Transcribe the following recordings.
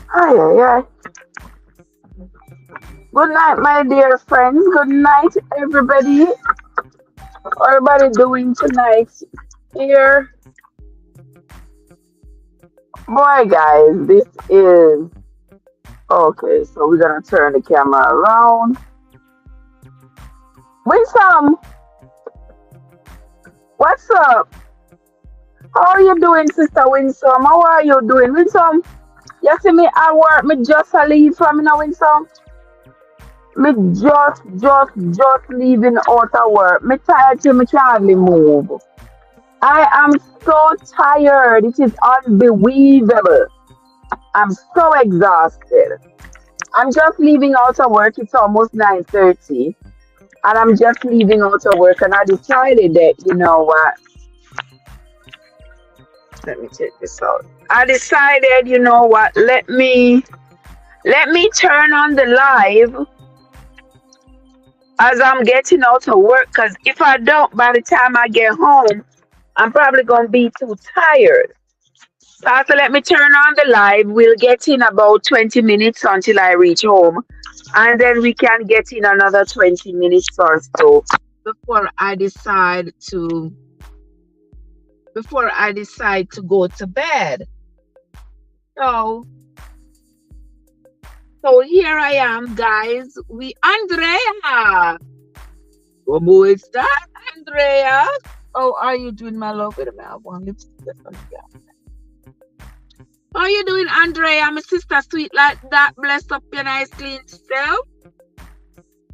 Hi, yeah. Good night, my dear friends. Good night, everybody. What everybody doing tonight? Here, boy, guys. This is okay. So we're gonna turn the camera around. Winsome, what's up? How are you doing, Sister Winsome? How are you doing, Winsome? You see me at work. Me just a leave from now, Winsome. Me just leaving out of work. Me tired till me can hardly move. I am so tired. It is unbelievable. I'm so exhausted. I'm just leaving out of work. It's almost 9:30, and I'm just leaving out of work. And I decided that let me check this out. I decided, let me turn on the live as I'm getting out of work. Cause if I don't, by the time I get home, I'm probably gonna be too tired. So let me turn on the live. We'll get in about 20 minutes until I reach home. And then we can get in another 20 minutes or so before I decide to go to bed. So here I am, guys. We Andrea. Como está, Andrea? How are you doing, my love? Wait a minute, I have one lipstick on here. How you doing, Andrea? My sister sweet like that. Bless up your nice clean self.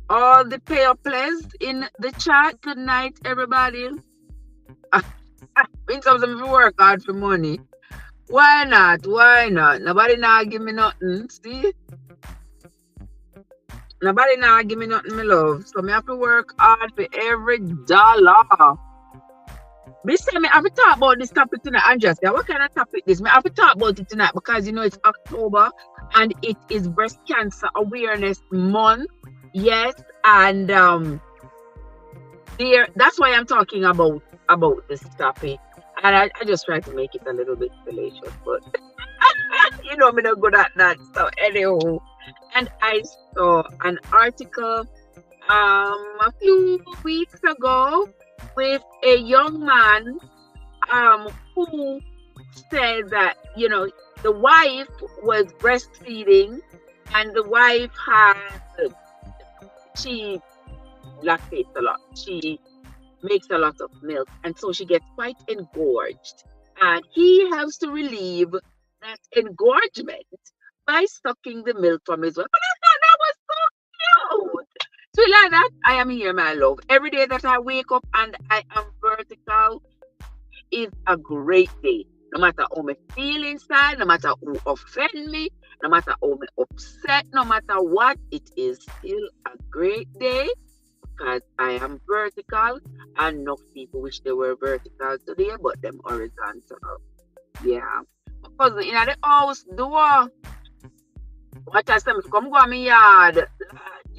All the pair plays in the chat. Good night, everybody. When something to work hard for money. Why not? Why not? Nobody now give me nothing. See? Nobody now give me nothing, my love. So me have to work hard for every dollar. Me say me have to talk about this topic tonight, Andrea. What kind of topic this? Me have to talk about it tonight because it's October and it is Breast Cancer Awareness Month. Yes, and that's why I'm talking about this topic. And I just try to make it a little bit salacious, but me not good at that. So anyhow, and I saw an article a few weeks ago with a young man who said that the wife was breastfeeding and the wife she lactates a lot. She makes a lot of milk, and so she gets quite engorged. And he has to relieve that engorgement by sucking the milk from his wife. But I thought that was so cute. So like that, I am here, my love. Every day that I wake up and I am vertical is a great day. No matter how me feel inside, no matter who offend me, no matter how me upset, no matter what, it is still a great day because I am vertical, and enough people wish they were vertical today, but them horizontal. Yeah. Because in the house door, what I say, come go on my yard.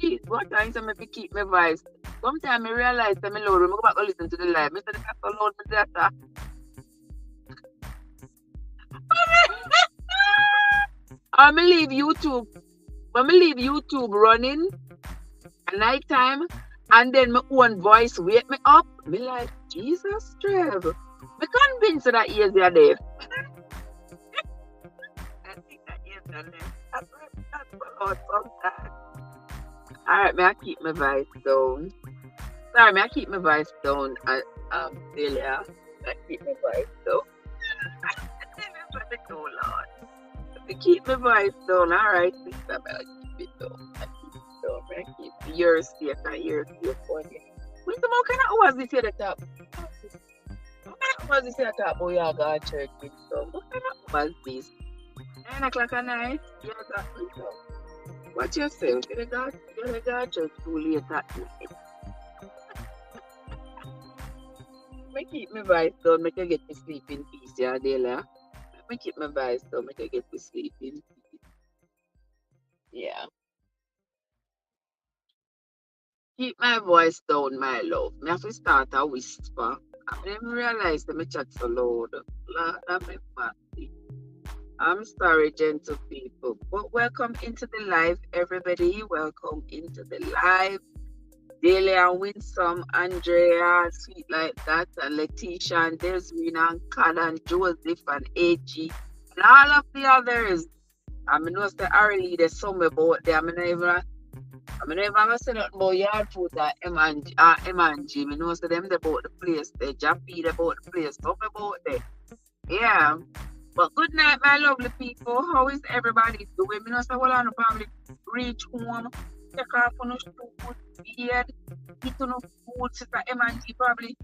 Jeez, what I say, me keep my voice. Sometimes I realize that I'm loud. I go back and listen to the live. I say, that's so loud, my data. I'm going to leave YouTube. When I leave YouTube running at night time, and then my own voice wake me up, me like, Jesus, Trev. Me convinced that ears are there. I think that ears are there. That's what sometimes. Alright, may I keep my voice down? Sorry, may I keep my voice down? Earlier. I keep my voice down. That's too loud. I keep my voice down. Alright, sister, may I keep it down. So I keep yours safe and yours safe for you. When the more kind of hours this here at the top? What kind of hours this here at the top? Oh, yeah, go to church with some. What kind of hours this? 9 o'clock at night? Yeah, got me so. Watch yourself. You got church too late at night. I keep my voice down. Make you get to sleep in peace, yeah, Dela. I keep my voice down. Make you get to sleep in peace. Yeah. Keep my voice down, my love. I have to start a whisper. I didn't realize that my chat so loud. Lord, I'm a party. I'm sorry, gentle people. But welcome into the live, everybody. Welcome into the live. Delia, Winsome, Andrea, Sweet Like That, and Letitia, and Desiree, and Kad, and Joseph, and AG, and all of the others. I mean, know the already there's some about them. I mean, never ever said nothing about yard food that M and G. I know say them about the place. They Jappy about the place. Something about them. Yeah. But good night, my lovely people. How is everybody doing? I know say well, I probably reach home, take off on the food, beard, eat on the food. Sister M and G probably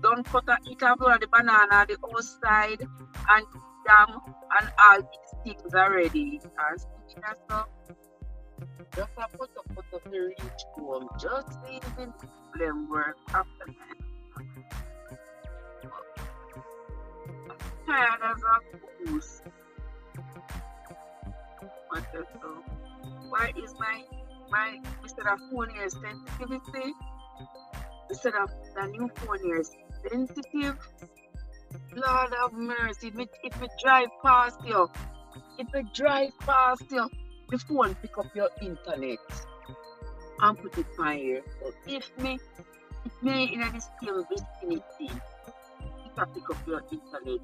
don't cut and eat off the banana, the outside, and jam, and all these things already. And speaking of stuff, just a put up the reach home, just leaving them work after that. Tired as a goose. What the hell? Why is my instead of phone here sensitivity? Instead of the new phone here sensitive? Lord have mercy. If it drive past you, the phone pick up your internet and put it on here. So if me in a still vicinity, it can pick up your internet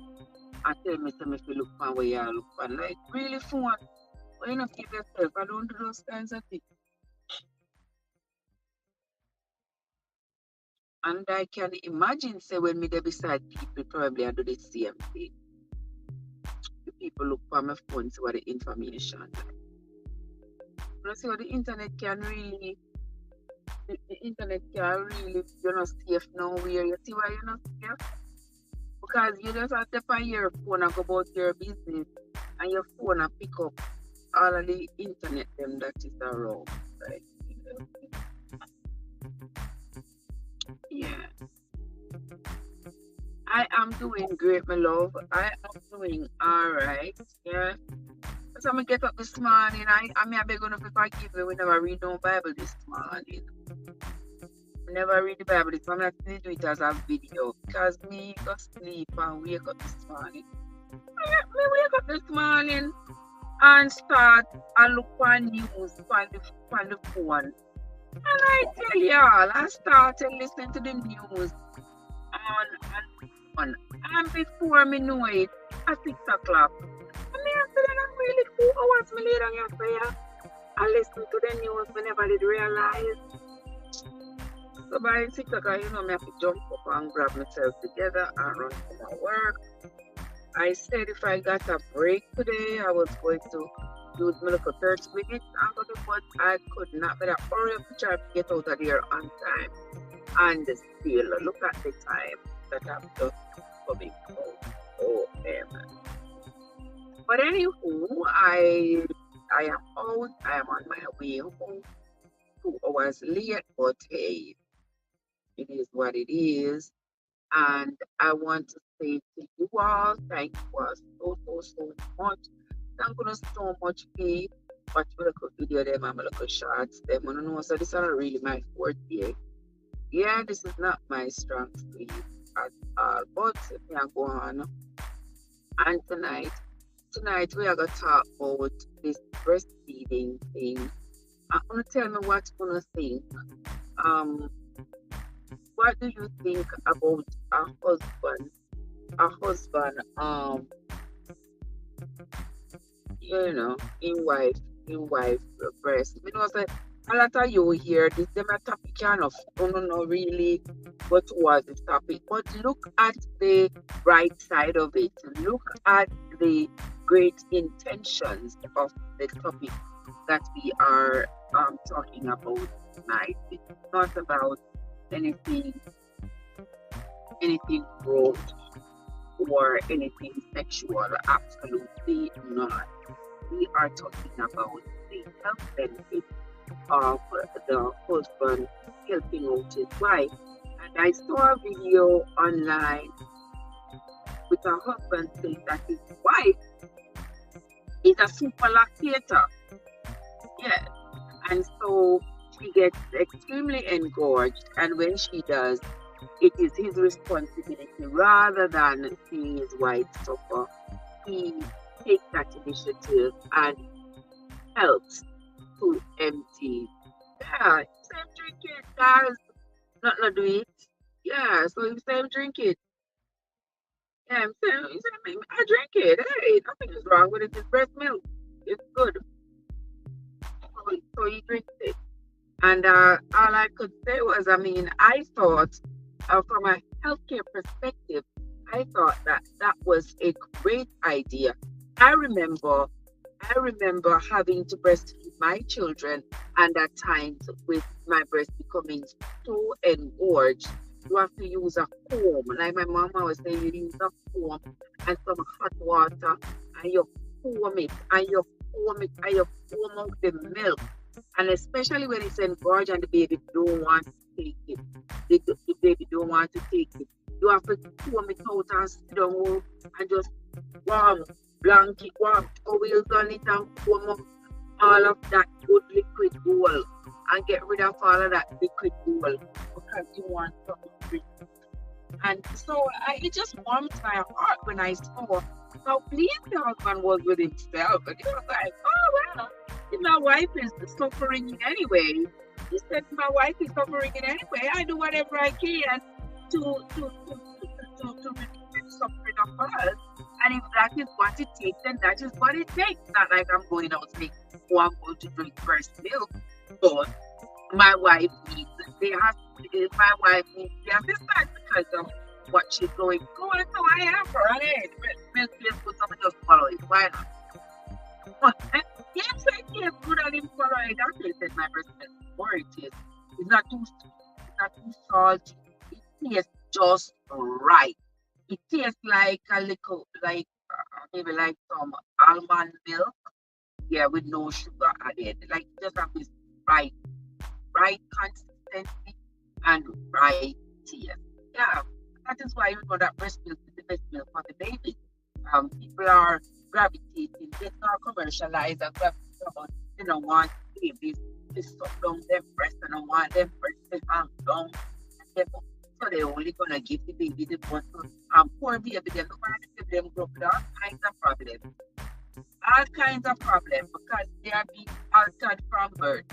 and tell me if you look for where you look for. Like really phone. Why you not give yourself? I don't do those kinds of things. And I can imagine say when me there beside people probably I do the same thing. The people look for my phone see what the information like. You see what the internet can really, you're not safe nowhere. You see why you're not safe? Because you just have to find your phone and go about your business and your phone and pick up all of the internet them that is around. Right? Yeah. I am doing great, my love. I am doing alright. Yeah. So I'm gonna get up this morning. I mean, I'm gonna forgive me. We never read no Bible this morning. We never read the Bible. So I'm not going to do it as a video because me go sleep and wake up this morning. Me wake up this morning and start and look for news on the phone. And I tell y'all, I started listening to the news on and before me know it, at 6 o'clock. After that, I'm really 2 hours me later yesterday. I listened to the news whenever I did realize. So by 6 o'clock, you know, I have to jump up and grab myself together and run to my work. I said if I got a break today, I was going to use my little 30 minutes and go to but I could not. But I hurry up to try to get out of here on time. And still, look at the time that I'm just coming home. Oh, man. But anywho, I am out. I am on my way home. 2 hours late, but hey, it is what it is. And I want to say to you all, thank you all so much. Thank you so much for watch my little video them and my little shorts them. I don't know, so this is not really my forte. Yeah, this is not my strong suit at all. But if I go on, and tonight we are going to talk about this breastfeeding thing. I'm going to tell me what you're going to think. What do you think about a husband, you know, in wife breast? You know, say a lot of you here, this them a topic enough. Don't know really what was the topic, but look at the right side of it. Look at the great intentions of the topic that we are talking about tonight. It's not about anything gross or anything sexual. Absolutely not. We are talking about the health benefits of the husband helping out his wife. And I saw a video online with a husband saying that his wife is a super lactator. Yes. And so she gets extremely engorged, and when she does, it is his responsibility rather than seeing his wife suffer. He take that initiative and helps to empty. Yeah, same drink it, guys. Not do it. Yeah, so if same drink it. Yeah, I'm saying, I drink it. Hey, nothing is wrong with it. It's breast milk. It's good. So he drinks it. And all I could say was, I mean, I thought from a healthcare perspective, I thought that that was a great idea. I remember having to breastfeed my children, and at times with my breast becoming so engorged, you have to use a comb. Like my mama was saying, you use a comb and some hot water, and you comb it, and you comb it, and you comb out the milk. And especially when it's engorged and the baby don't want to take it, the baby don't want to take it, you have to comb it out and sit down and just warm blanket, warm towels on it and comb up all of that good liquid gold and get rid of all of that liquid gold because you want something to drink. And so it just warmed my heart when I saw how pleased the husband was with himself. And he was like, oh, well, if my wife is suffering in any way, he said, my wife is suffering in any way, I do whatever I can to relieve the suffering of hers. And if that is what it takes, then that is what it takes. Not like I'm going out saying, oh, I'm going to drink breast milk. But my wife needs the assistance because of what she's going through. And so I have her. And hey, milk feels good, so I just follow it. Why not? Yes, it tastes good and him follow it. That's it, said my breast milk. Or it is. It's not too sweet. It's not too salty. It tastes just right. It tastes like a little, like maybe like some almond milk. Yeah, with no sugar added. Like it just have this right consistency and right taste. Yeah, that is why you know that breast milk is the best milk for the baby. People are gravitating, they are commercialized and gravitating about they don't want babies to suck down their breast and don't want their breast to hang down. So they're only gonna give the baby the bottle. Poor baby, them don't want to give them grow up with all kinds of problems. All kinds of problems because they are being altered from birth.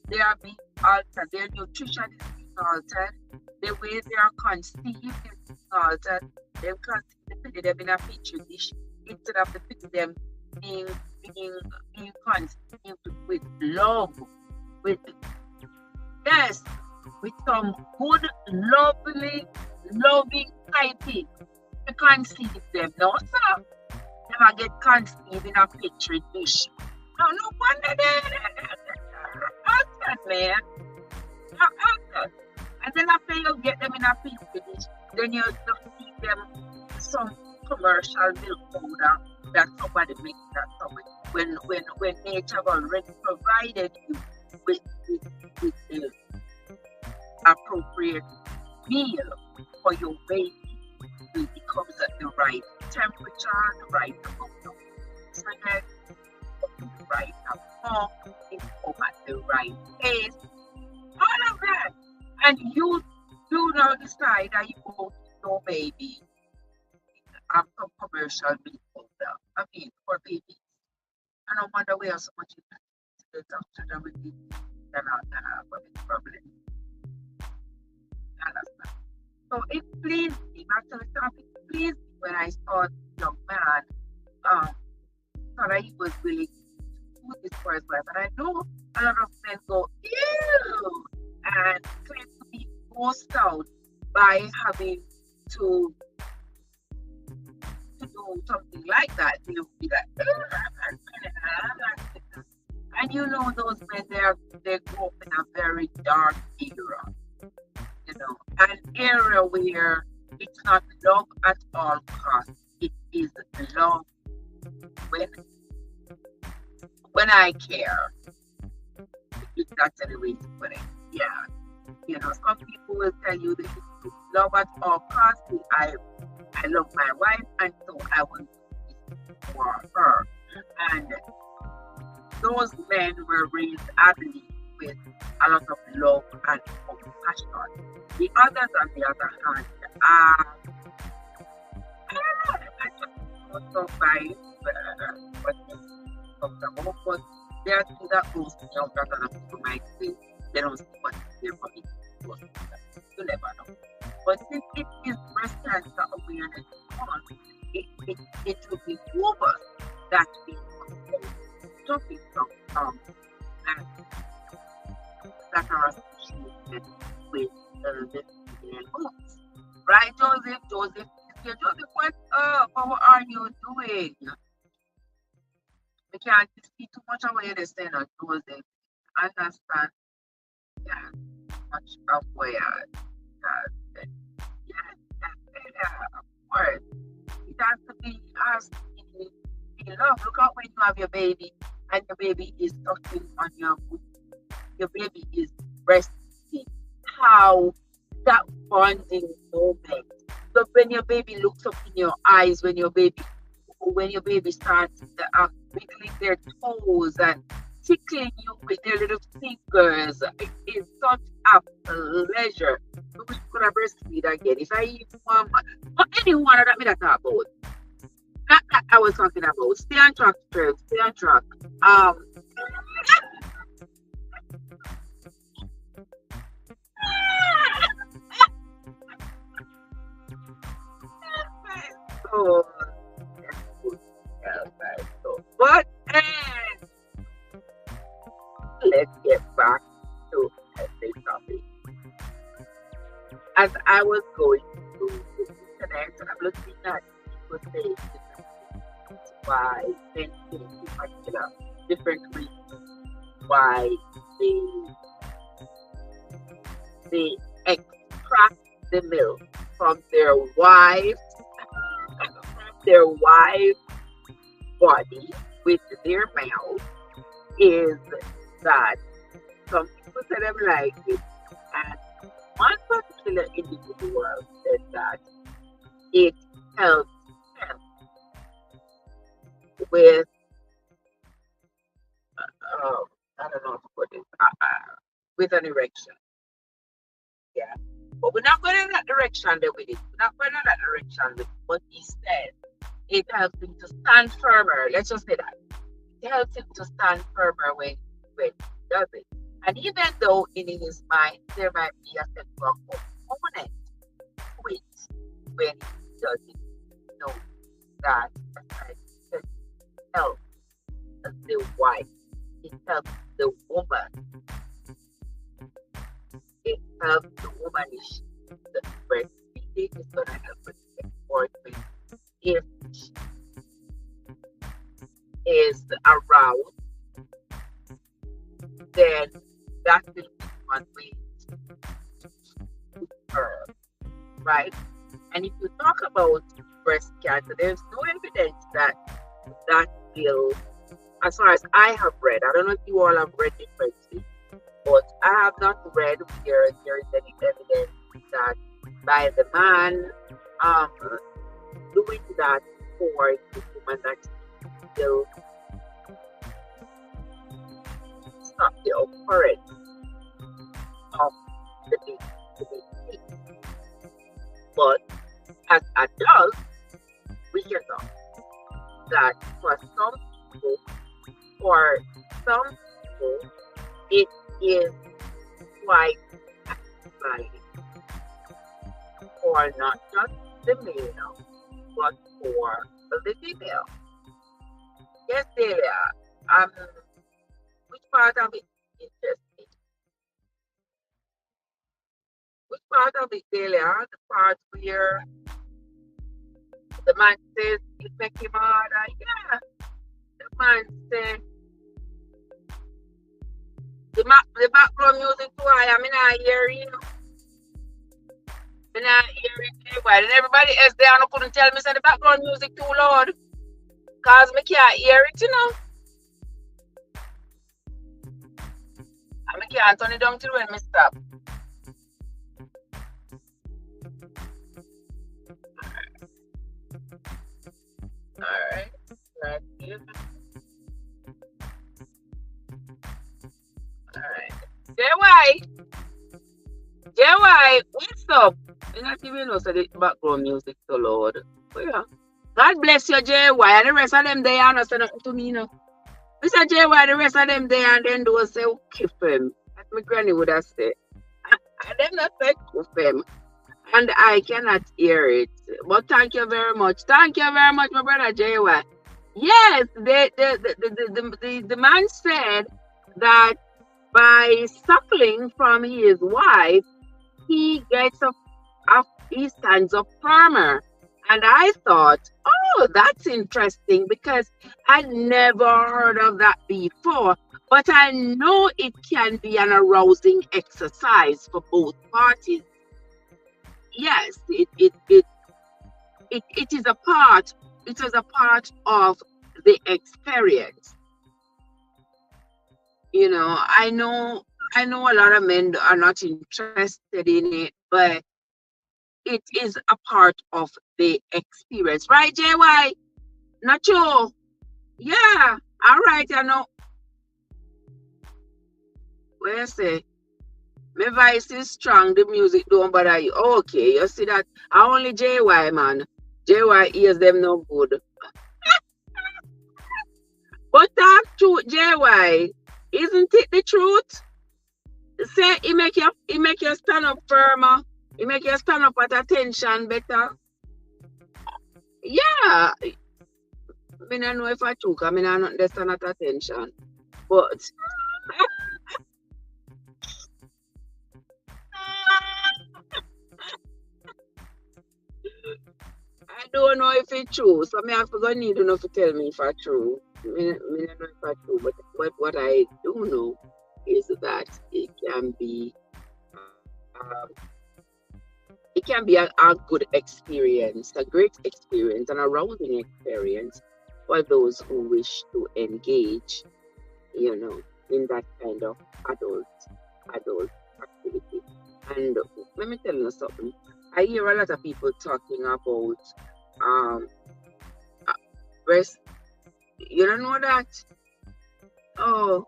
They are being altered. Their nutrition is being altered. The way they are conceived is being altered. They conceived them in a petri dish instead of them being conceived with love, with some good, loving piping to conceive them. No, sir. Never get conceived in a petri dish. No wonder they're altered, man. Altered. And then after you get them in a petri dish, then you feed them some commercial milk powder that somebody makes that somebody. When nature already provided you with the appropriate meal for your baby, it becomes at the right temperature, the right amount of nutrition, the right amount, it comes at the right pace, all of that. And you now decide that you go to your baby some commercial milk powder. I mean, for babies. I don't wonder where so much the doctor that will be that have a big problem. Understand? So it pleased me, actually, it pleased me when I saw the young man thought that he was willing to do this for his wife. And I know a lot of men go, ew, and claim to be forced out by having to do something like that. They'll be like, and you know those men, they grow up in a very dark era. You know, an area where it's not love at all costs. It is love when I care. If that's any way to put it. Yeah. You know, some people will tell you this is love at all costs. I love my wife and so I will do this for her. And those men were raised, I believe, with a lot of love and compassion. The others, on the other hand, I don't know, I just don't by what you talked about, but there are things that most young that of people might say they don't see what is there for me. You never know. But since it is breast cancer awareness month, it should be over that we topic from that are associated with the female books. Right, Joseph? Joseph, what how are you doing? We can't see too much away this thing, Joseph. I understand. Yeah, much of where yeah, yeah, of course. It has to be love. Look out when you have your baby and your baby is sucking on your foot. Your baby is breastfeeding. How that bonding moment. So when your baby looks up in your eyes, when your baby starts wiggling their toes and tickling you with their little fingers, it is such a pleasure. I wish we could have breastfeed again. If I eat one, but anyone that me that talk about. Not that I was talking about. Stay on track, Trev. Stay on track. So, but let's get back to the topic. As I was going through the internet, I'm looking at people saying why men in particular, different reasons why they extract the milk from their wives body with their mouth is that some people say them like it, and one particular individual said that it helps them with I don't know how to put it with an erection. Yeah, but we're not going in that direction with it. We're not going in that direction with what he said. It helps him to stand firmer. Let's just say that. It helps him to stand firmer when he does it. And even though in his mind there might be a sexual component to it when he does it, you know that it helps the wife, it helps the woman, it helps the woman the breastfeeding is going to help with the enforcement. If she is around, then that will be one way to her, right? And if you talk about breast cancer, there's no evidence that will, as far as I have read, I don't know if you all have read differently, but I have not read where there is any evidence that by the man doing that for the woman that will stop the occurrence of the baby. But as adults, we can know that for some people, it is quite satisfying for not just the male, but for the female. Yes, Delia. Which part of it interesting? Which part of it, Delia? The part where the man says it make him harder? Yeah. The man says the background music too high. I mean, I hear you. And I hear it very well. And everybody else there couldn't tell me say the background music too loud. Cause me can't hear it, you know. And me can't turn it down till when me stop. Alright. Right here. Alright. JY, what's up? I not even know so the background music so loud. But yeah. God bless you, JY. And the rest of them they are not say nothing to me, no. Mr. JY, the rest of them they and then do say, okay, him. As my granny would have said. And them not say, okay, him. And I cannot hear it. But thank you very much. Thank you very much, my brother JY. Yes, the man said that by suckling from his wife, he gets he stands up firmer. And I thought, oh, that's interesting because I never heard of that before. But I know it can be an arousing exercise for both parties. Yes, it is a part. It is a part of the experience. You know, I know a lot of men are not interested in it, but it is a part of the experience, right, JY? Not sure. Yeah, all right, I know. Where you say? My voice is strong, the music don't bother you. Okay, you see that? I only JY, man. JY ears them no good. But talk truth, JY. Isn't it the truth? Say he make you stand up firmer. He make you stand up at attention better. Yeah. I mean, I know if I took, I mean, I not stand at attention. But I don't know if it's true. So I have to go need enough to tell me if it's true. I mean, I don't know if it's true, but what I do know is that um, it can be a good experience, a great experience, an arousing experience for those who wish to engage, you know, in that kind of adult activity. And let me tell you something. I hear a lot of people talking about um breast. You don't know that? Oh,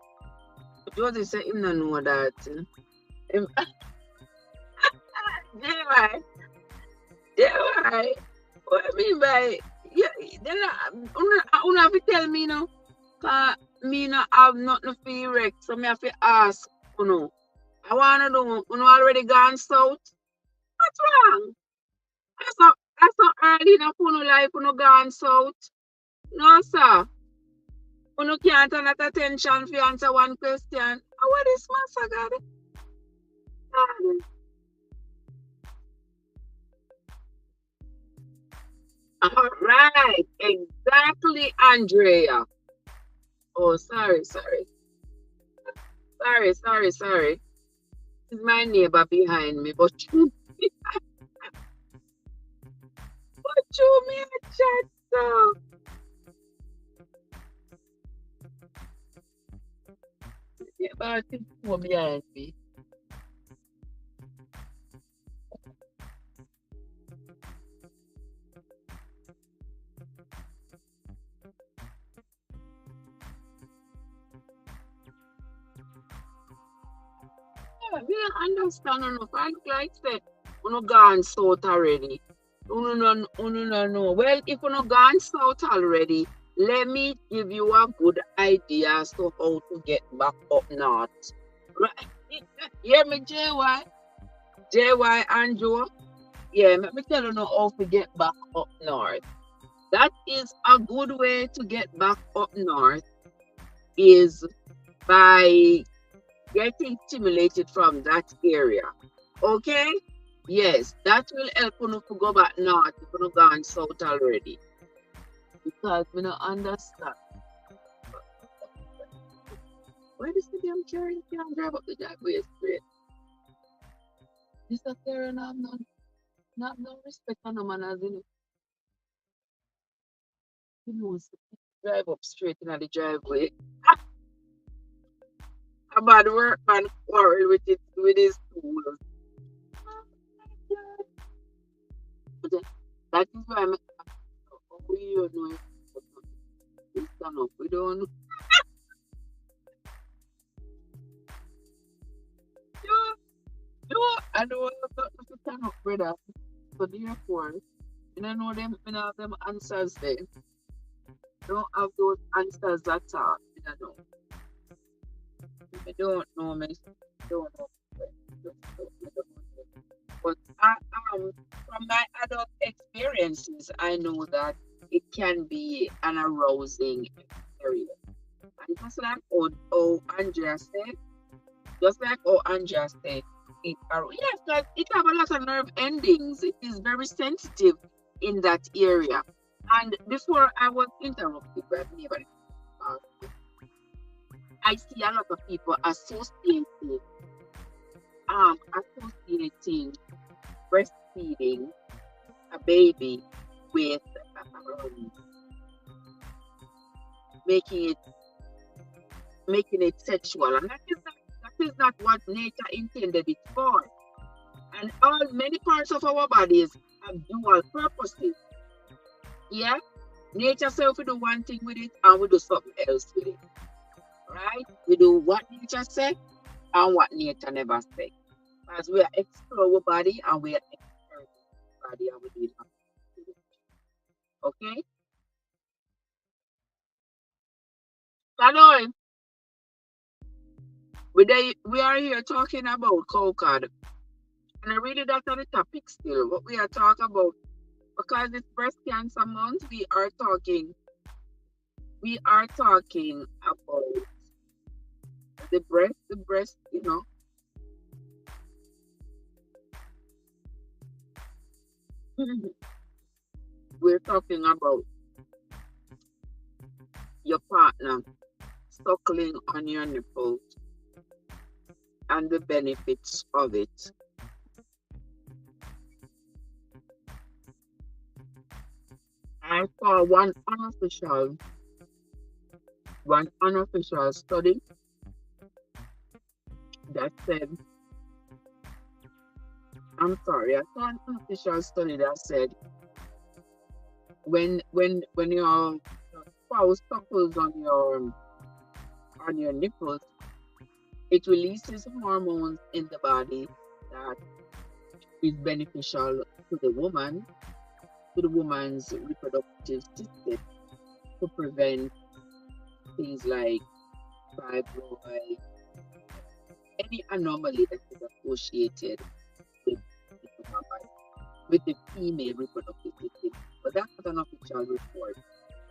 Josie said him don't know that. Him, JY, JY. What I mean by yeah, then una have to tell me now. Cause me no have nothing for erect, so me have to ask I wanna know, already gone south? What's wrong? That's not early enough for life, gone south. No, sir. Can't turn that attention for answer one question. What is Master God? All right, exactly, Andrea. Oh, sorry. Sorry. This is my neighbor behind me, but you me a chat, so. Yeah, but I think behind me. Yeah, me understand enough. I like say, gone south already. No know. Well, if gone south already, let me give you a good idea as to how to get back up north. Right? Hear me, JY? JY and Joe? Yeah, let me tell you now how to get back up north. That is a good way to get back up north is by getting stimulated from that area. Okay? Yes, that will help you to go back north if you gone south already. Because we don't understand. Why does the damn carry can't drive up the driveway straight? Mr. Karen have no respect for no man as you know. He knows drive up straight in the driveway. A bad workman quarrel with his tools. That is why we don't know if stand up. We don't know. I don't want to stand up, brother. So therefore, You don't know them, you know, them answers there. Don't have those answers at all. You don't know. You don't know, me. Don't know. But from my adult experiences, I know that it can be an arousing experience. And just like Andrea said, yes, like it have a lot of nerve endings. It is very sensitive in that area. And before I was interrupted by me, but I see a lot of people associating breastfeeding a baby with making it sexual, and that is not what nature intended it for. And many parts of our bodies have dual purposes. Yeah, nature says we do one thing with it, and we do something else with it. Right? We do what nature said and what nature never said. As we are exploring our body and we are exploring our body and we do it. Okay? Kanoy, we are here talking about cowcard. And I really that's on the topic still. What we are talking about, because it's breast cancer month, we are talking about the breast, you know. We're talking about your partner suckling on your nipples and the benefits of it. I saw one unofficial study that said, I'm sorry, I saw an unofficial study that said when your spouse suckles on your nipples, it releases hormones in the body that is beneficial to the woman's reproductive system, to prevent things like fibroid, any anomaly that is associated with the female reproductive system. But that's not an official report.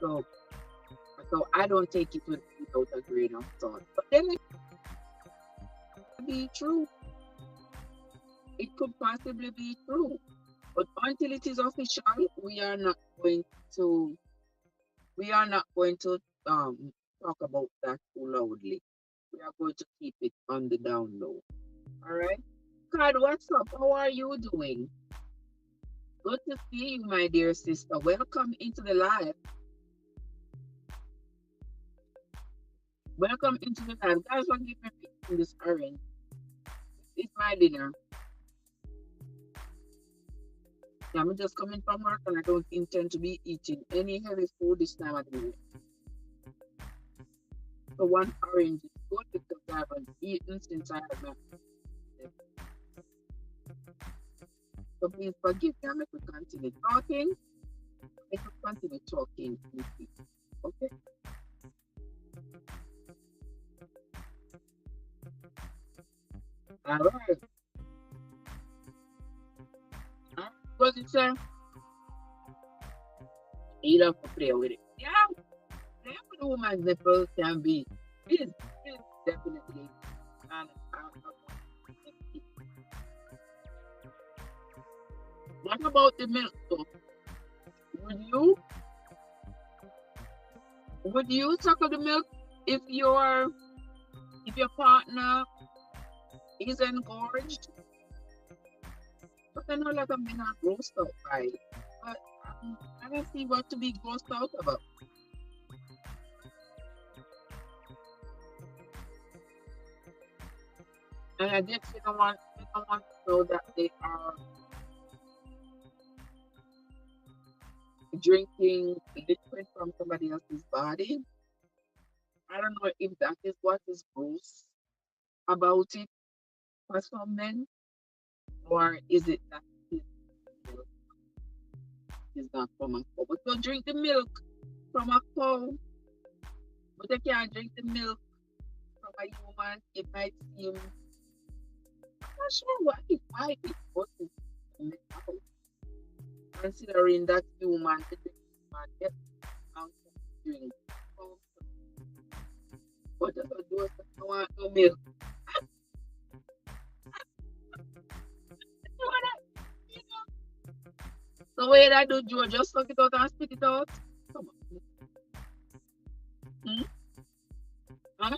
So I don't take it without a grain of salt. But then it could be true. It could possibly be true. But until it is official, we are not going to talk about that too loudly. We are going to keep it on the down low. All right. God, what's up? How are you doing? Good to see you, my dear sister. Welcome into the live. Welcome into the live. Guys, what give me this orange? It's my dinner. Yeah, I'm just coming from work and I don't intend to be eating any heavy food this time of the day. So one orange is good because I haven't eaten since I had my. So please forgive me. I'm going to continue talking. I will continue talking with you. Okay? All right. What it say? You love to play with it. Yeah. Play with the woman's nipple can be. It is definitely an What about the milk though? Would you suckle the milk if your partner is engorged? But I know like I'm being grossed out by it. But I don't see what to be grossed out about. And I guess you don't want to know that they are drinking liquid from somebody else's body. I don't know if that is what is gross about it for some men, or is it that is not from a cow. But you drink the milk from a cow. But you can't drink the milk from a human. It might seem, I'm not sure why it wasn't from a cow. Considering that human get out drink. But those that want no milk. So what I do, Joe, just suck it out and spit it out. Come on. Huh?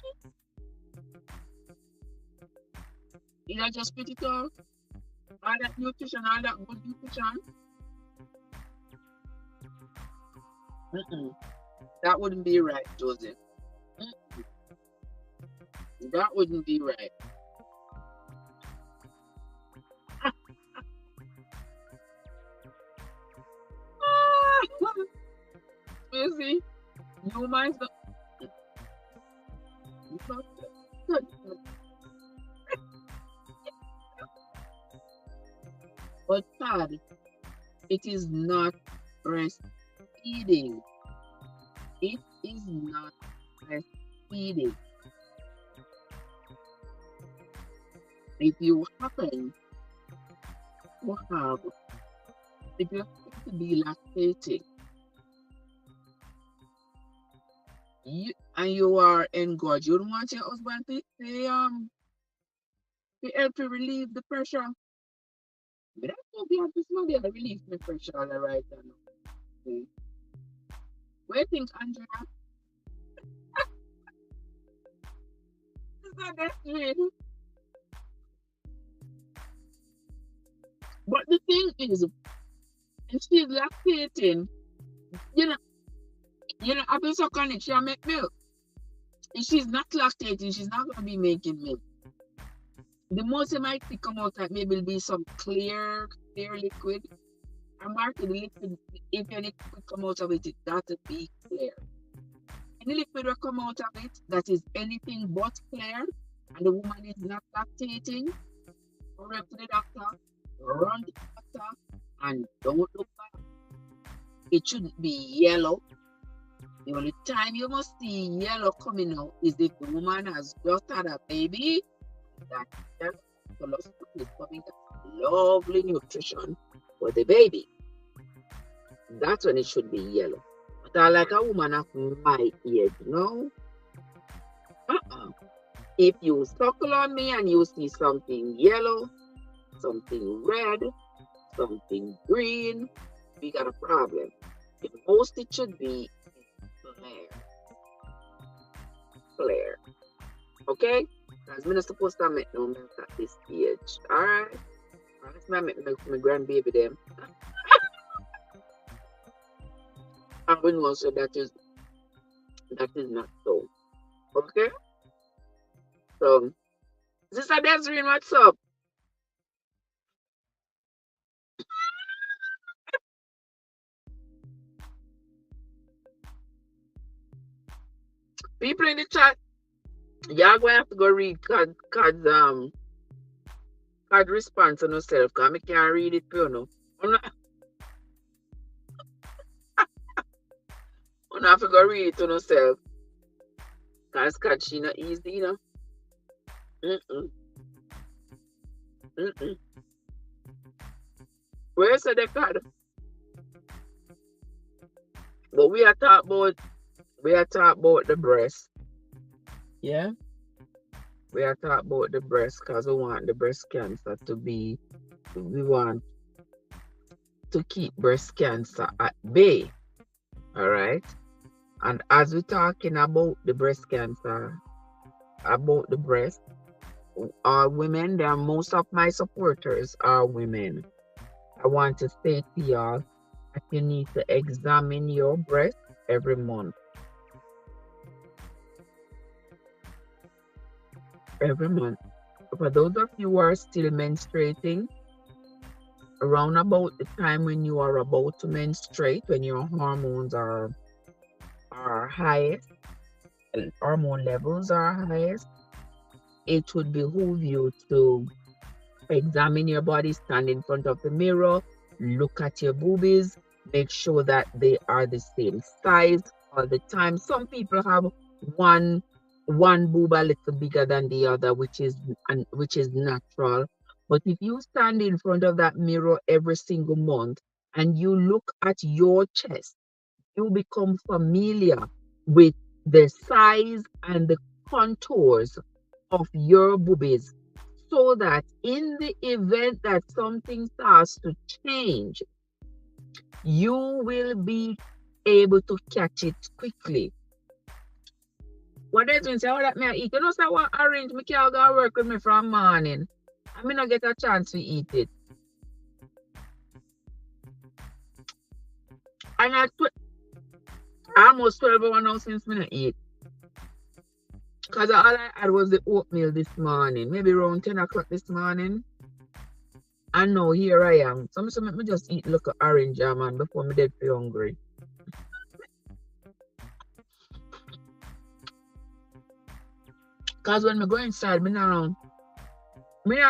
Did I just spit it out? All that nutrition, all that good nutrition. That wouldn't be right, Joseph. That wouldn't be right. You see, humans don't. But Todd, it is not breastfeeding. It is not breastfeeding. If you happen to have, if you happen to be lactating, and you are engorged, you don't want your husband to help you relieve the pressure. But I don't think this money to relieve the pressure all right now. Okay. What do you think, Andrea? Is that that real? But the thing is, if she's lactating, you know, after sucking it, she'll make milk. If she's not lactating, she's not going to be making milk. The most it might come out like maybe will be some clear liquid. And mark the liquid, if any liquid come out of it, it got to be clear. Any liquid will come out of it that is anything but clear, and the woman is not lactating, go up to the doctor, run to the doctor, and don't look back. It shouldn't be yellow. The only time you must see yellow coming out is if the woman has just had a baby. That colostrum is coming out lovely nutrition for the baby. That's when it should be yellow. But I like a woman of my age, you know? If you suckle on me and you see something yellow, something red, something green, we got a problem. The most it should be clear. Okay? Because I'm not supposed to make no milk at this stage. Alright? Let's not make milk for my grandbaby them. And we know so that is not so. Okay? So, Sister Desiree, what's up? People in the chat, y'all going to have to go read Cod's response on yourself, because I can't read it for you know. You have to go read it on yourself. Because Cod, she not easy, you know. Where's the Cod? But we are talking about the breast. Yeah? We are talking about the breast because we want the breast cancer to be, we want to keep breast cancer at bay. Alright? And as we're talking about the breast cancer, about the breast, women, most of my supporters are women. I want to say to y'all that you need to examine your breast every month. Every month. For those of you who are still menstruating, around about the time when you are about to menstruate, when your hormones are highest, hormone levels are highest, it would behoove you to examine your body, stand in front of the mirror, look at your boobies, make sure that they are the same size all the time. Some people have one boob a little bigger than the other, which is natural. But if you stand in front of that mirror every single month and you look at your chest, you become familiar with the size and the contours of your boobies, so that in the event that something starts to change, you will be able to catch it quickly. What does mean? Say, how that me I eat? You know, say what orange me can't go work with me from morning. I may not get a chance to eat it. And I almost 12 hours now since me not eat. Because all I had was the oatmeal this morning. Maybe around 10 o'clock this morning. And now here I am. So let me just eat look at orange man before me dead feel hungry. Because when I go inside, me not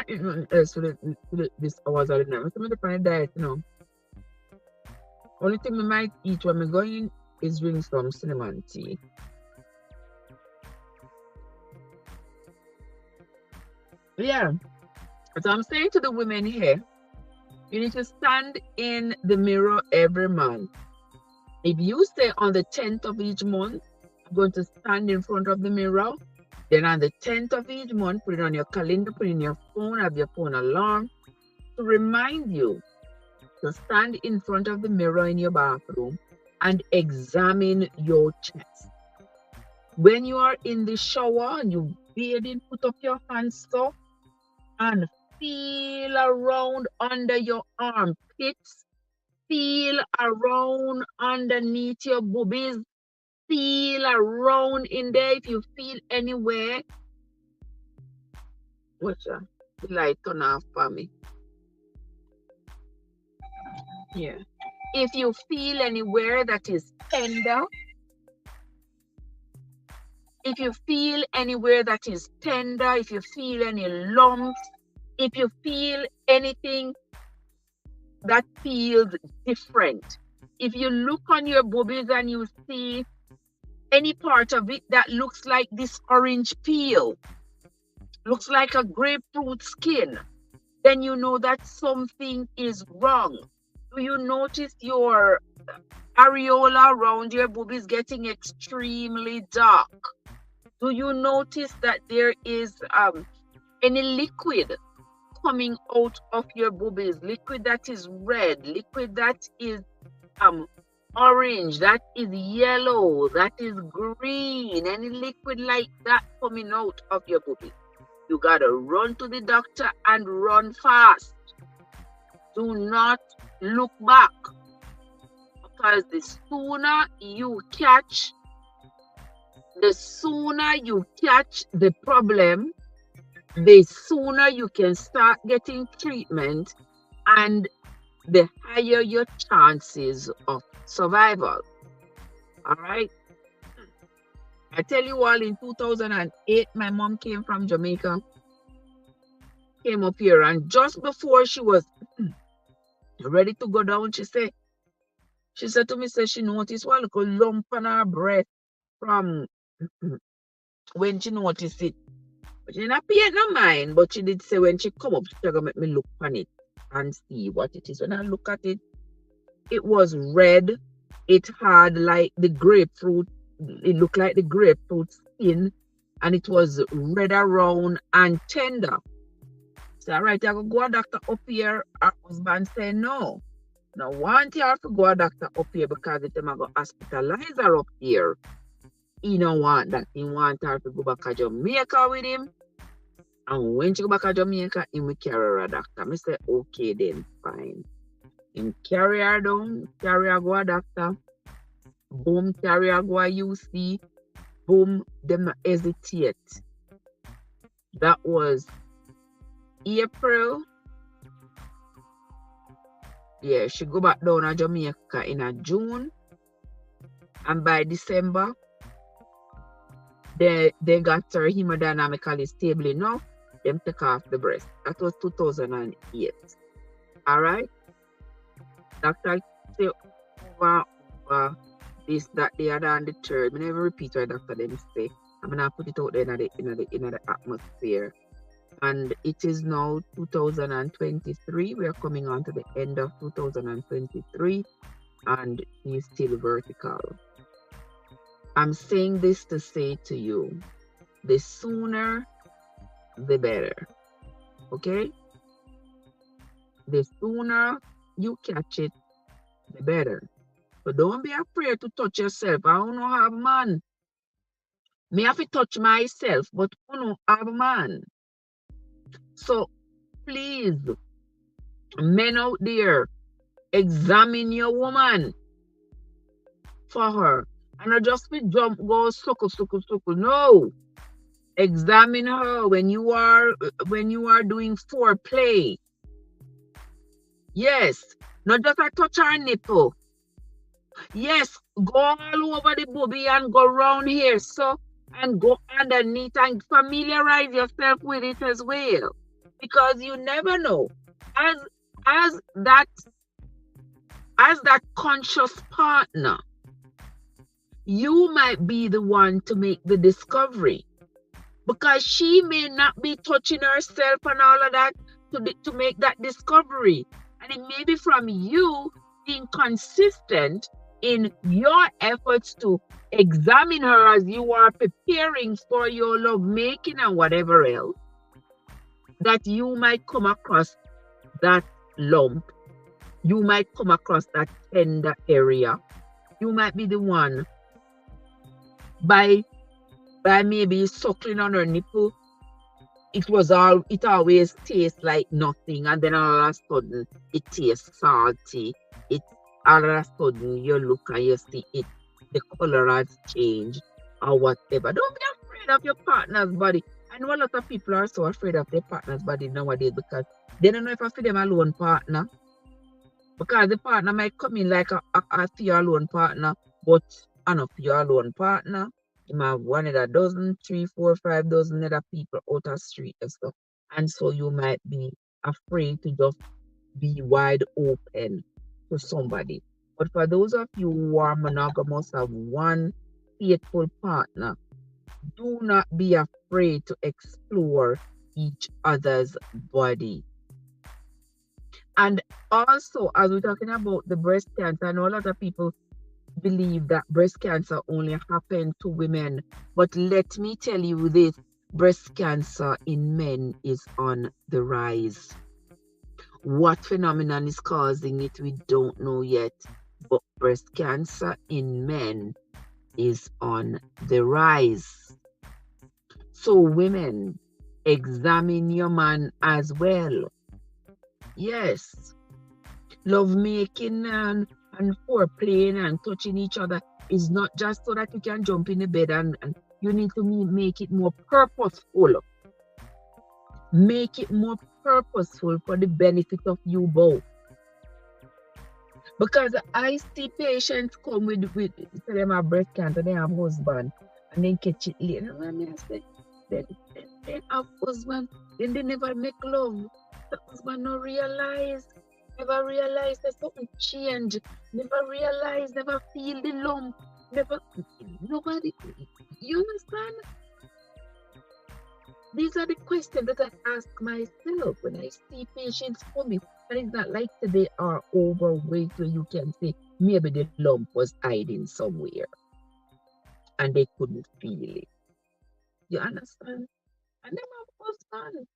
eat nothing else for this hours of the night. I'm on a diet, you know. Only thing I might eat when I go in is drink some cinnamon tea. Yeah. So I'm saying to the women here, you need to stand in the mirror every month. If you say on the 10th of each month, I'm going to stand in front of the mirror. Then on the 10th of each month, put it on your calendar, put it in your phone, have your phone alarm to remind you to stand in front of the mirror in your bathroom and examine your chest. When you are in the shower and you bathing, put up your hands so and feel around under your armpits, feel around underneath your boobies, feel around in there. If you feel anywhere, watch that. The light turn off for me. Yeah. If you feel anywhere that is tender, if you feel anywhere that is tender, if you feel any lumps, if you feel anything that feels different, if you look on your boobies and you see any part of it that looks like this orange peel, looks like a grapefruit skin, then you know that something is wrong. Do you notice your areola around your boobies getting extremely dark? Do you notice that there is any liquid coming out of your boobies? Liquid that is red, liquid that is orange, that is yellow, that is green, any liquid like that coming out of your boobies. You gotta run to the doctor and run fast. Do not look back, because the sooner you catch the problem, the sooner you can start getting treatment and the higher your chances of survival. All right. I tell you all, in 2008, my mom came from Jamaica, came up here, and just before she was ready to go down, she said to me, she noticed one little lump on her breast from when she noticed it. But she didn't pay no mind, but she did say when she come up, she gonna make me look on it and see what it is. When I look at it, it was red. It had like the grapefruit. It looked like the grapefruit skin, and it was red around and tender. So, all right, I go a doctor up here. Her husband said no. No want you to go a doctor up here because it might go hospitalize her up here. He don't want that. He want her to go back to Jamaica with him. And when she go back to Jamaica, he will carry her a doctor. I say, okay then, fine. Him carry her down, carry her go a doctor. Boom, carry her go a UC. Boom, them not hesitate. That was April. Yeah, she go back down to Jamaica in a June. And by December, they got her hemodynamically stable enough. Them take off the breast. That was 2008. All right. Doctor say, over, over this, that, the other, and the third. I never repeat what Dr. Them say. I'm gonna put it out there in the atmosphere. And it is now 2023. We are coming on to the end of 2023, and he's still vertical. I'm saying this to say to you, the sooner the better. Okay? The sooner you catch it, the better. But don't be afraid to touch yourself. I don't have a man. Me have to touch myself, but I don't have a man. So please, men out there, examine your woman for her. And not just be jump, go suckle. No. Examine her when you are doing foreplay. Yes. Not just a touch her nipple. Yes, go all over the booby and go around here, so, and go underneath and familiarize yourself with it as well. Because you never know. As that conscious partner, you might be the one to make the discovery. Because she may not be touching herself and all of that to make that discovery. And it may be from you being consistent in your efforts to examine her as you are preparing for your love making and whatever else, that you might come across that lump. You might come across that tender area. You might be the one by maybe suckling on her nipple. It always tastes like nothing, and then all of a sudden it tastes salty. All of a sudden you look and you see it, the color has changed or whatever. Don't be afraid of your partner's body. I know a lot of people are so afraid of their partner's body nowadays because they don't know if I feel them alone partner. Because the partner might come in like a few alone partner, but enough your alone partner. You might have one of a dozen, 3, 4, 5 dozen other people out of the street and stuff. And so you might be afraid to just be wide open to somebody. But for those of you who are monogamous, have one faithful partner, do not be afraid to explore each other's body. And also, as we're talking about the breast cancer, I know a lot of people believe that breast cancer only happens to women. But let me tell you this, breast cancer in men is on the rise. What phenomenon is causing it, we don't know yet. But breast cancer in men is on the rise. So women, examine your man as well. Yes. Love making and foreplaying and touching each other is not just so that you can jump in the bed, and you need to make it more purposeful. Make it more purposeful for the benefit of you both. Because I see patients come with so them have breast cancer, they have husband, and then catch it later. And I say, they have husband, then they never make love. The husband no never realize that something change, never realize, never feel the lump, nobody, you understand? These are the questions that I ask myself when I see patients coming. And it's not like they are overweight where you can say maybe the lump was hiding somewhere and they couldn't feel it. You understand? And then husband.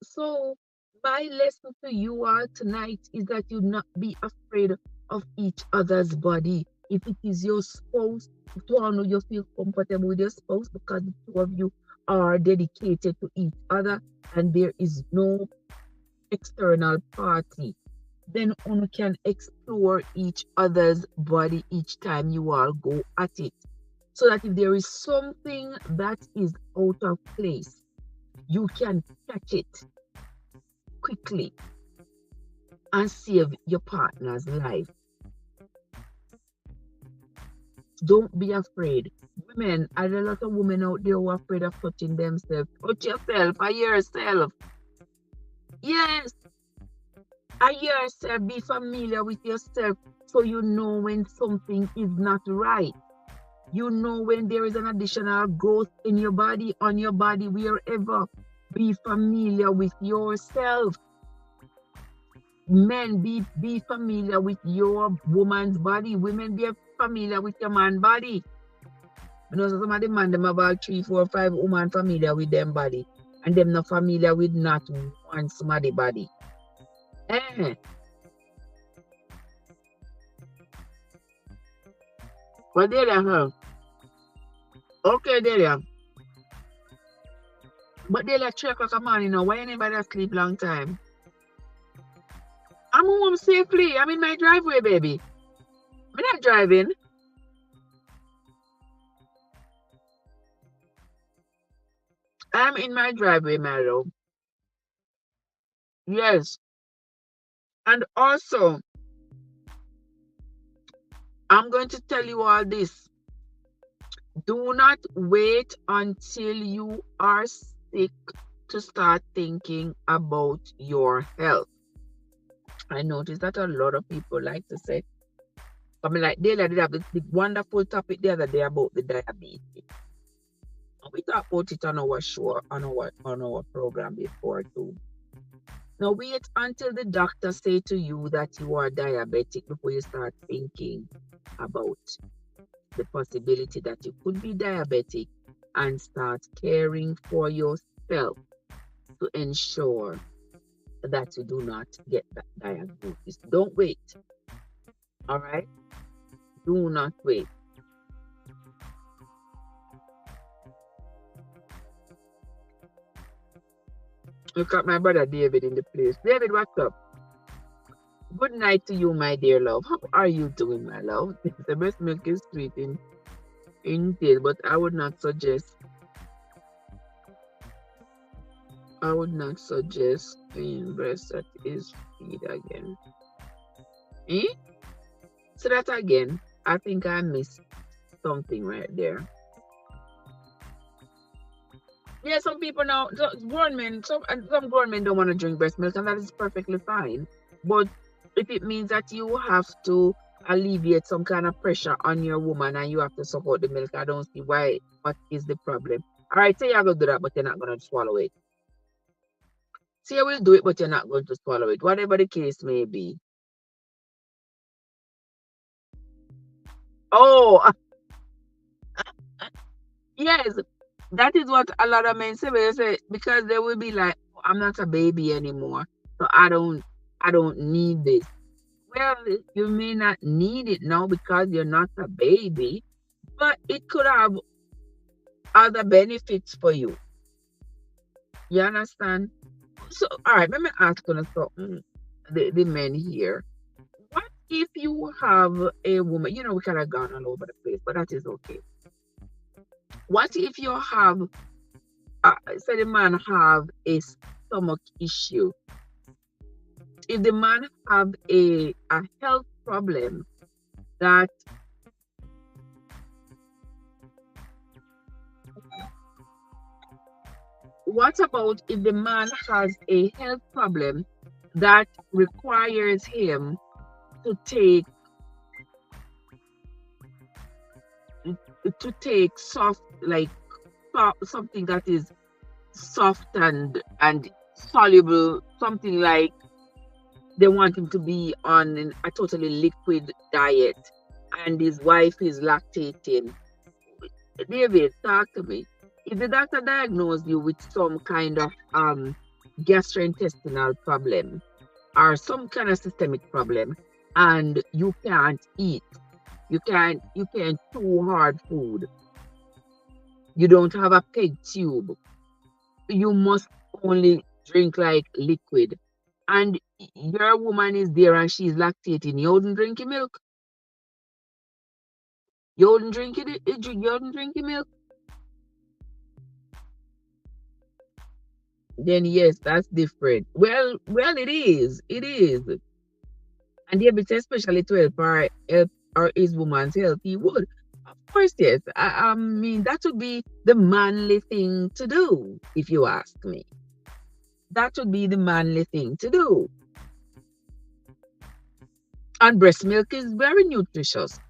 So my lesson to you all tonight is that you not be afraid of each other's body. If it is your spouse, you feel comfortable with your spouse because the two of you are dedicated to each other and there is no external party, then you can explore each other's body each time you all go at it. So that if there is something that is out of place, you can catch it quickly and save your partner's life. Don't be afraid. Women, there are a lot of women out there who are afraid of touching themselves. Touch yourself or yourself. Yes. yourself, be familiar with yourself so you know when something is not right. You know when there is an additional growth in your body, on your body, wherever. Be familiar with yourself. Men, be familiar with your woman's body. Women, be familiar with your man's body. You know, so some of the man, them about 3, 4, 5 women familiar with them body. And them not familiar with not one somebody body. Eh. But there they are. Okay, there they are. But they like 3 o'clock in the morning now. Why anybody sleep long time? I'm home safely. I'm in my driveway, baby. I'm not driving. I'm in my driveway, my love. Yes. And also, I'm going to tell you all this. Do not wait until you are sick to start thinking about your health. I noticed that a lot of people like to say, I mean, like they did have the wonderful topic the other day about the diabetes. We talked about it on our show, on our program before too. Now wait until the doctor say to you that you are diabetic before you start thinking about the possibility that you could be diabetic, and start caring for yourself to ensure that you do not get that diagnosis. Don't wait. All right? Do not wait. Look at my brother David in the place. David, what's up? Good night to you, my dear love. How are you doing, my love? The breast milk is sweet in taste, but I would not suggest in breast that is feed again. Eh? So that again, I think I missed something right there. Yeah, some people now, grown men, some grown men don't want to drink breast milk, and that is perfectly fine. But if it means that you have to alleviate some kind of pressure on your woman and you have to support the milk, I don't see why. What is the problem? All right, say you're going to do that, but you're not going to swallow it. Say you will do it, but you're not going to swallow it, whatever the case may be. Oh, yes, that is what a lot of men say. They say because they will be like, oh, I'm not a baby anymore, so I don't need this. Well, you may not need it now because you're not a baby, but it could have other benefits for you. You understand? So, all right, let me ask you something, the men here. What if you have a woman? You know, we kind of gone all over the place, but that is okay. What if you have, say the man have a stomach issue? If the man have a health problem that what about if the man has a health problem that requires him to take soft, like something that is soft and soluble, something like they want him to be on a totally liquid diet, and his wife is lactating. David, talk to me. If the doctor diagnosed you with some kind of gastrointestinal problem or some kind of systemic problem, and you can't eat, you can't chew hard food, you don't have a peg tube, you must only drink like liquid, and your woman is there and she's lactating, you wouldn't drink your milk? You wouldn't drink it? You wouldn't drink your milk? Then yes, that's different. Well, it is. It is. And David, especially to help our his woman's health, he would. Of course, yes. I mean, that would be the manly thing to do, if you ask me. That would be the manly thing to do. And breast milk is very nutritious.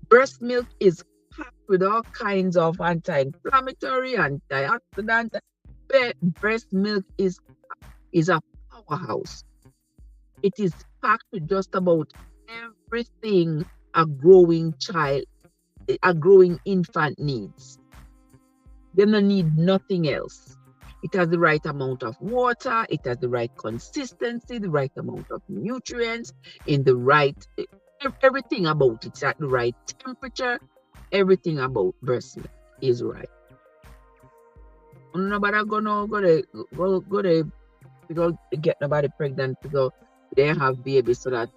Breast milk is packed with all kinds of anti-inflammatory, antioxidant. Breast milk is a powerhouse. It is packed with just about everything a growing child, a growing infant needs. They don't need nothing else. It has the right amount of water, it has the right consistency, the right amount of nutrients, in the right everything about it's at the right temperature. Everything about breast milk is right. Nobody go get nobody pregnant to go they have babies so that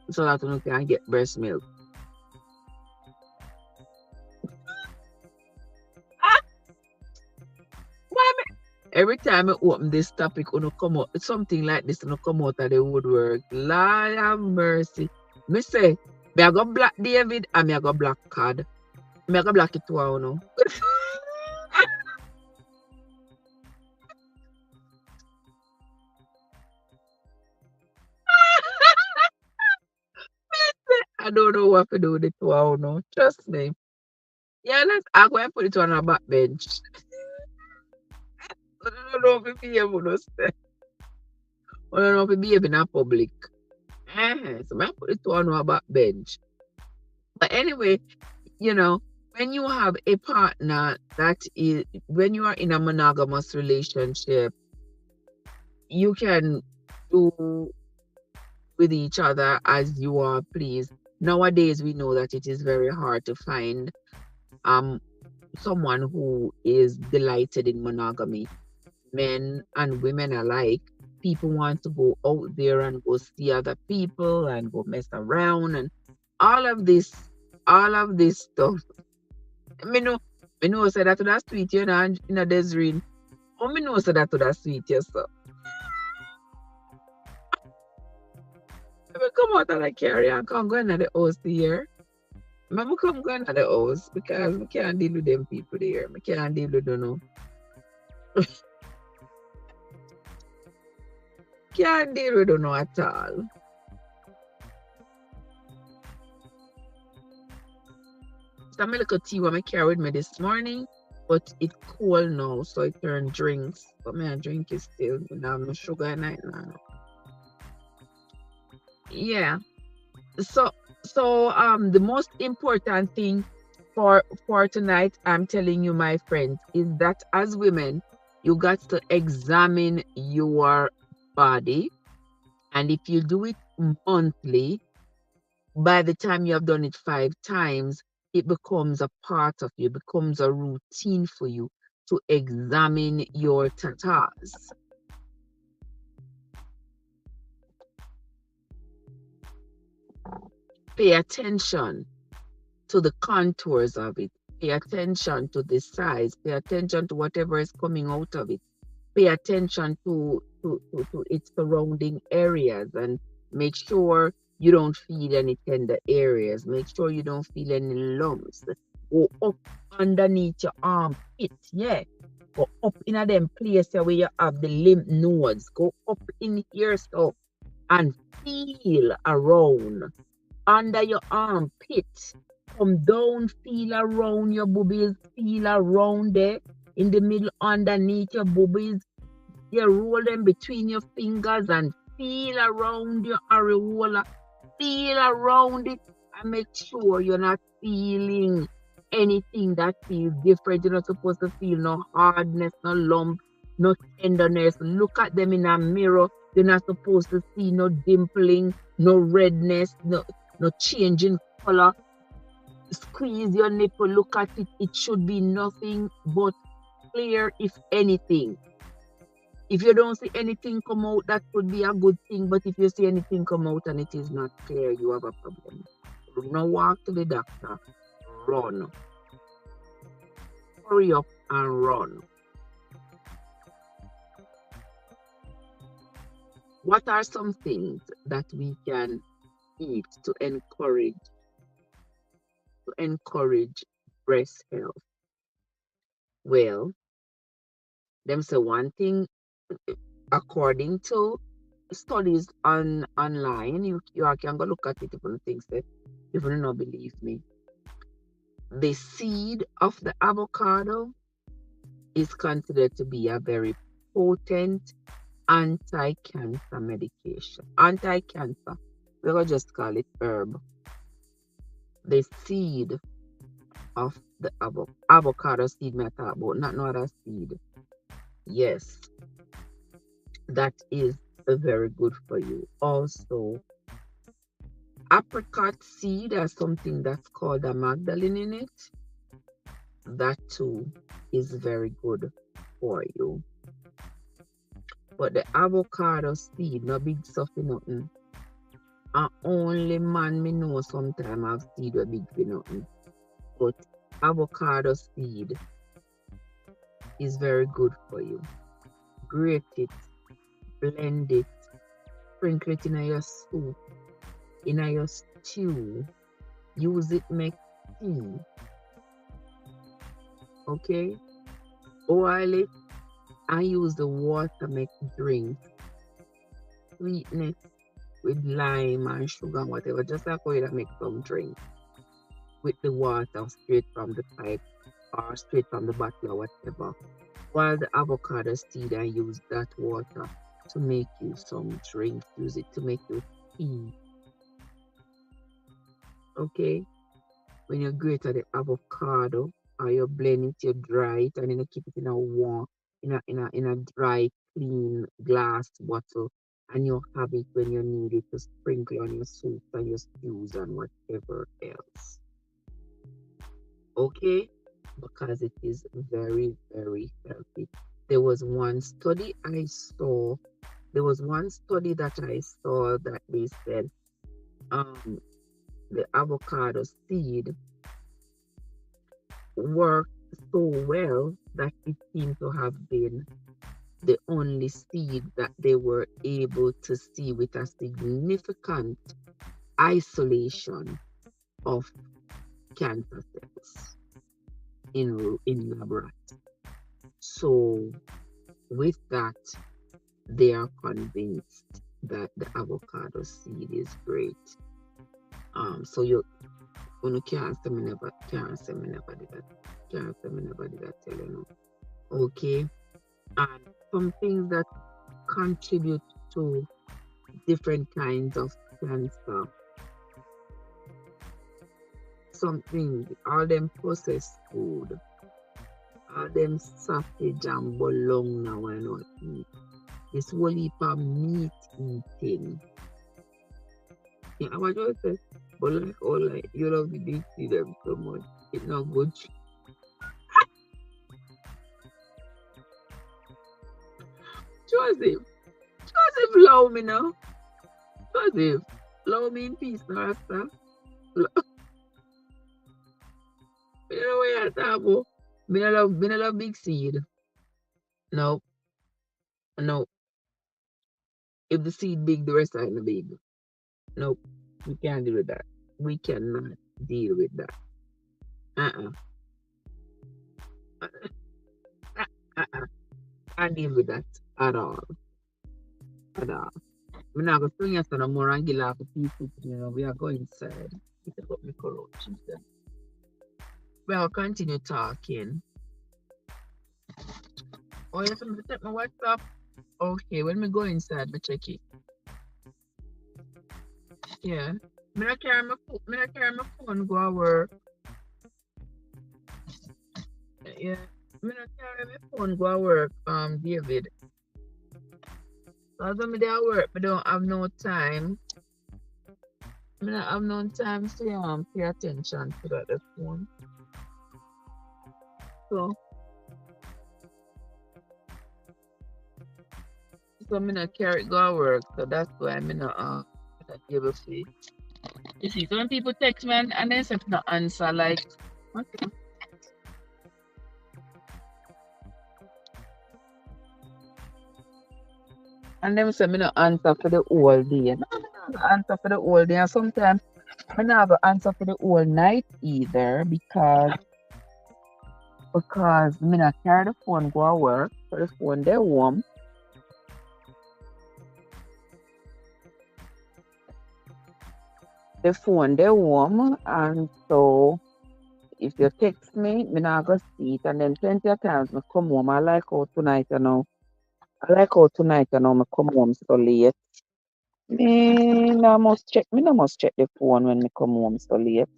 you can get breast milk. Why every time I open this topic, you come out something like this, you come out of the woodwork. Lord have mercy. Me say, me I go black David and me I go black card. Me I go black it too, you know. I don't know what to do with it too, you know. Trust me. Yeah, I'm going to put it on a back bench. I don't know if you behave with us. I don't know if you behave in a public. So I put it on a back bench. But anyway, you know, when you have a partner that is, when you are in a monogamous relationship, you can do with each other as you are pleased. Nowadays, we know that it is very hard to find someone who is delighted in monogamy. Men and women alike, people want to go out there and go see other people and go mess around and all of this, all of this stuff. Me know say that to that sweet, you know, in a Desiree. Oh, me know say that to that sweet, yes, sir. Me come out of the carrier and come go into the house here. Me come go into the house because we can't deal with them people there. Me can't deal with them, no. Can't deal with them no at all. Some little tea what I carry with me this morning, but it's cold now, so I turn drinks. But my drink is still without no sugar in it now. Yeah. So the most important thing for tonight, I'm telling you, my friends, is that as women, you got to examine your body. And if you do it monthly, by the time you have done it 5 times, it becomes a part of you, becomes a routine for you to examine your tatas. Pay attention to the contours of it. Pay attention to the size. Pay attention to whatever is coming out of it. Pay attention to its surrounding areas and make sure you don't feel any tender areas. Make sure you don't feel any lumps. Go up underneath your armpit, yeah. Go up in a them place where you have the lymph nodes. Go up in here so and feel around under your armpit. Come down, feel around your boobies, feel around there in the middle underneath your boobies. You roll them between your fingers and feel around your areola. Feel around it and make sure you're not feeling anything that feels different. You're not supposed to feel no hardness, no lump, no tenderness. Look at them in a mirror. You're not supposed to see no dimpling, no redness, no changing color. Squeeze your nipple, look at it. It should be nothing but clear, if anything. If you don't see anything come out, that could be a good thing. But if you see anything come out and it is not clear, you have a problem. Now walk to the doctor. Run. Hurry up and run. What are some things that we can eat to encourage breast health? Well, them say one thing according to studies online. You can go look at it if you think that if you don't believe me. The seed of the avocado is considered to be a very potent anti-cancer medication. Anti-cancer. We're gonna just call it herb. The seed of the avocado seed me talk about, not no other seed. Yes, that is very good for you. Also, apricot seed has something that's called a magdalene in it. That too is very good for you. But the avocado seed, no big stuff for nothing. And only man me know sometimes have seed with big for nothing. But avocado seed is very good for you. Grate it, blend it, sprinkle it in your soup, in your stew. Use it make tea. Okay? Boil it and use the water make drink. Sweetness with lime and sugar and whatever. Just like how you make some drink. With the water straight from the pipe or straight from the bottle or whatever. While the avocado seed, and use that water to make you some drink. Use it to make you tea. Okay? When you grate the avocado or you blend it, you dry it, and then you keep it in a warm, in a dry, clean glass bottle, and you have it when you need it to sprinkle on your soup and your stews and whatever else. Okay? Because it is very, very healthy. There was one study that I saw that they said the avocado seed worked so well that it seemed to have been the only seed that they were able to see with a significant isolation of cancer cells in lab rats. So with that, they are convinced that the avocado seed is great. So you can't say me never did that, tell you no. Okay. And some things that contribute to different kinds of cancer. Something, all them processed food, all them sausage and bologna now and not eat. This whole heap of meat eating. Yeah, what you say? But like all like you love to see them so much. It's not good. Joseph, love me now. Joseph, love me in peace now, Rasta. You know what you're talking about? Me no love big seed. No. No. If the seed big, the rest are not big. Nope. We can't deal with that. We cannot deal with that. Can't deal with that at all. At all. We're not going to swing us on a more and get off the people. You know, we are going inside. It's about me corruption. We'll continue talking. Oh, you have to check my WhatsApp? Okay, when we go inside, we check it. Yeah. Me not carry my phone go to work. Yeah. Me not carry my phone go to work, David. Because when I at work, I don't have no time. I don't have no time to pay attention to the phone. So I not carry it go to work. So that's why I'm not able to. You see, so when people text me and they say no answer, like, okay. And them say me no answer for the whole day. No answer for the whole day. And sometimes I don't have an answer for the whole night either because me not carry the phone go to work. So the phone they warm. the phone they warm, and so if you text me, me not go see it, and then plenty of times me come home. I like how tonight, you know. I like how tonight, you know, me come home so late. Me no must check the phone when me come home so late.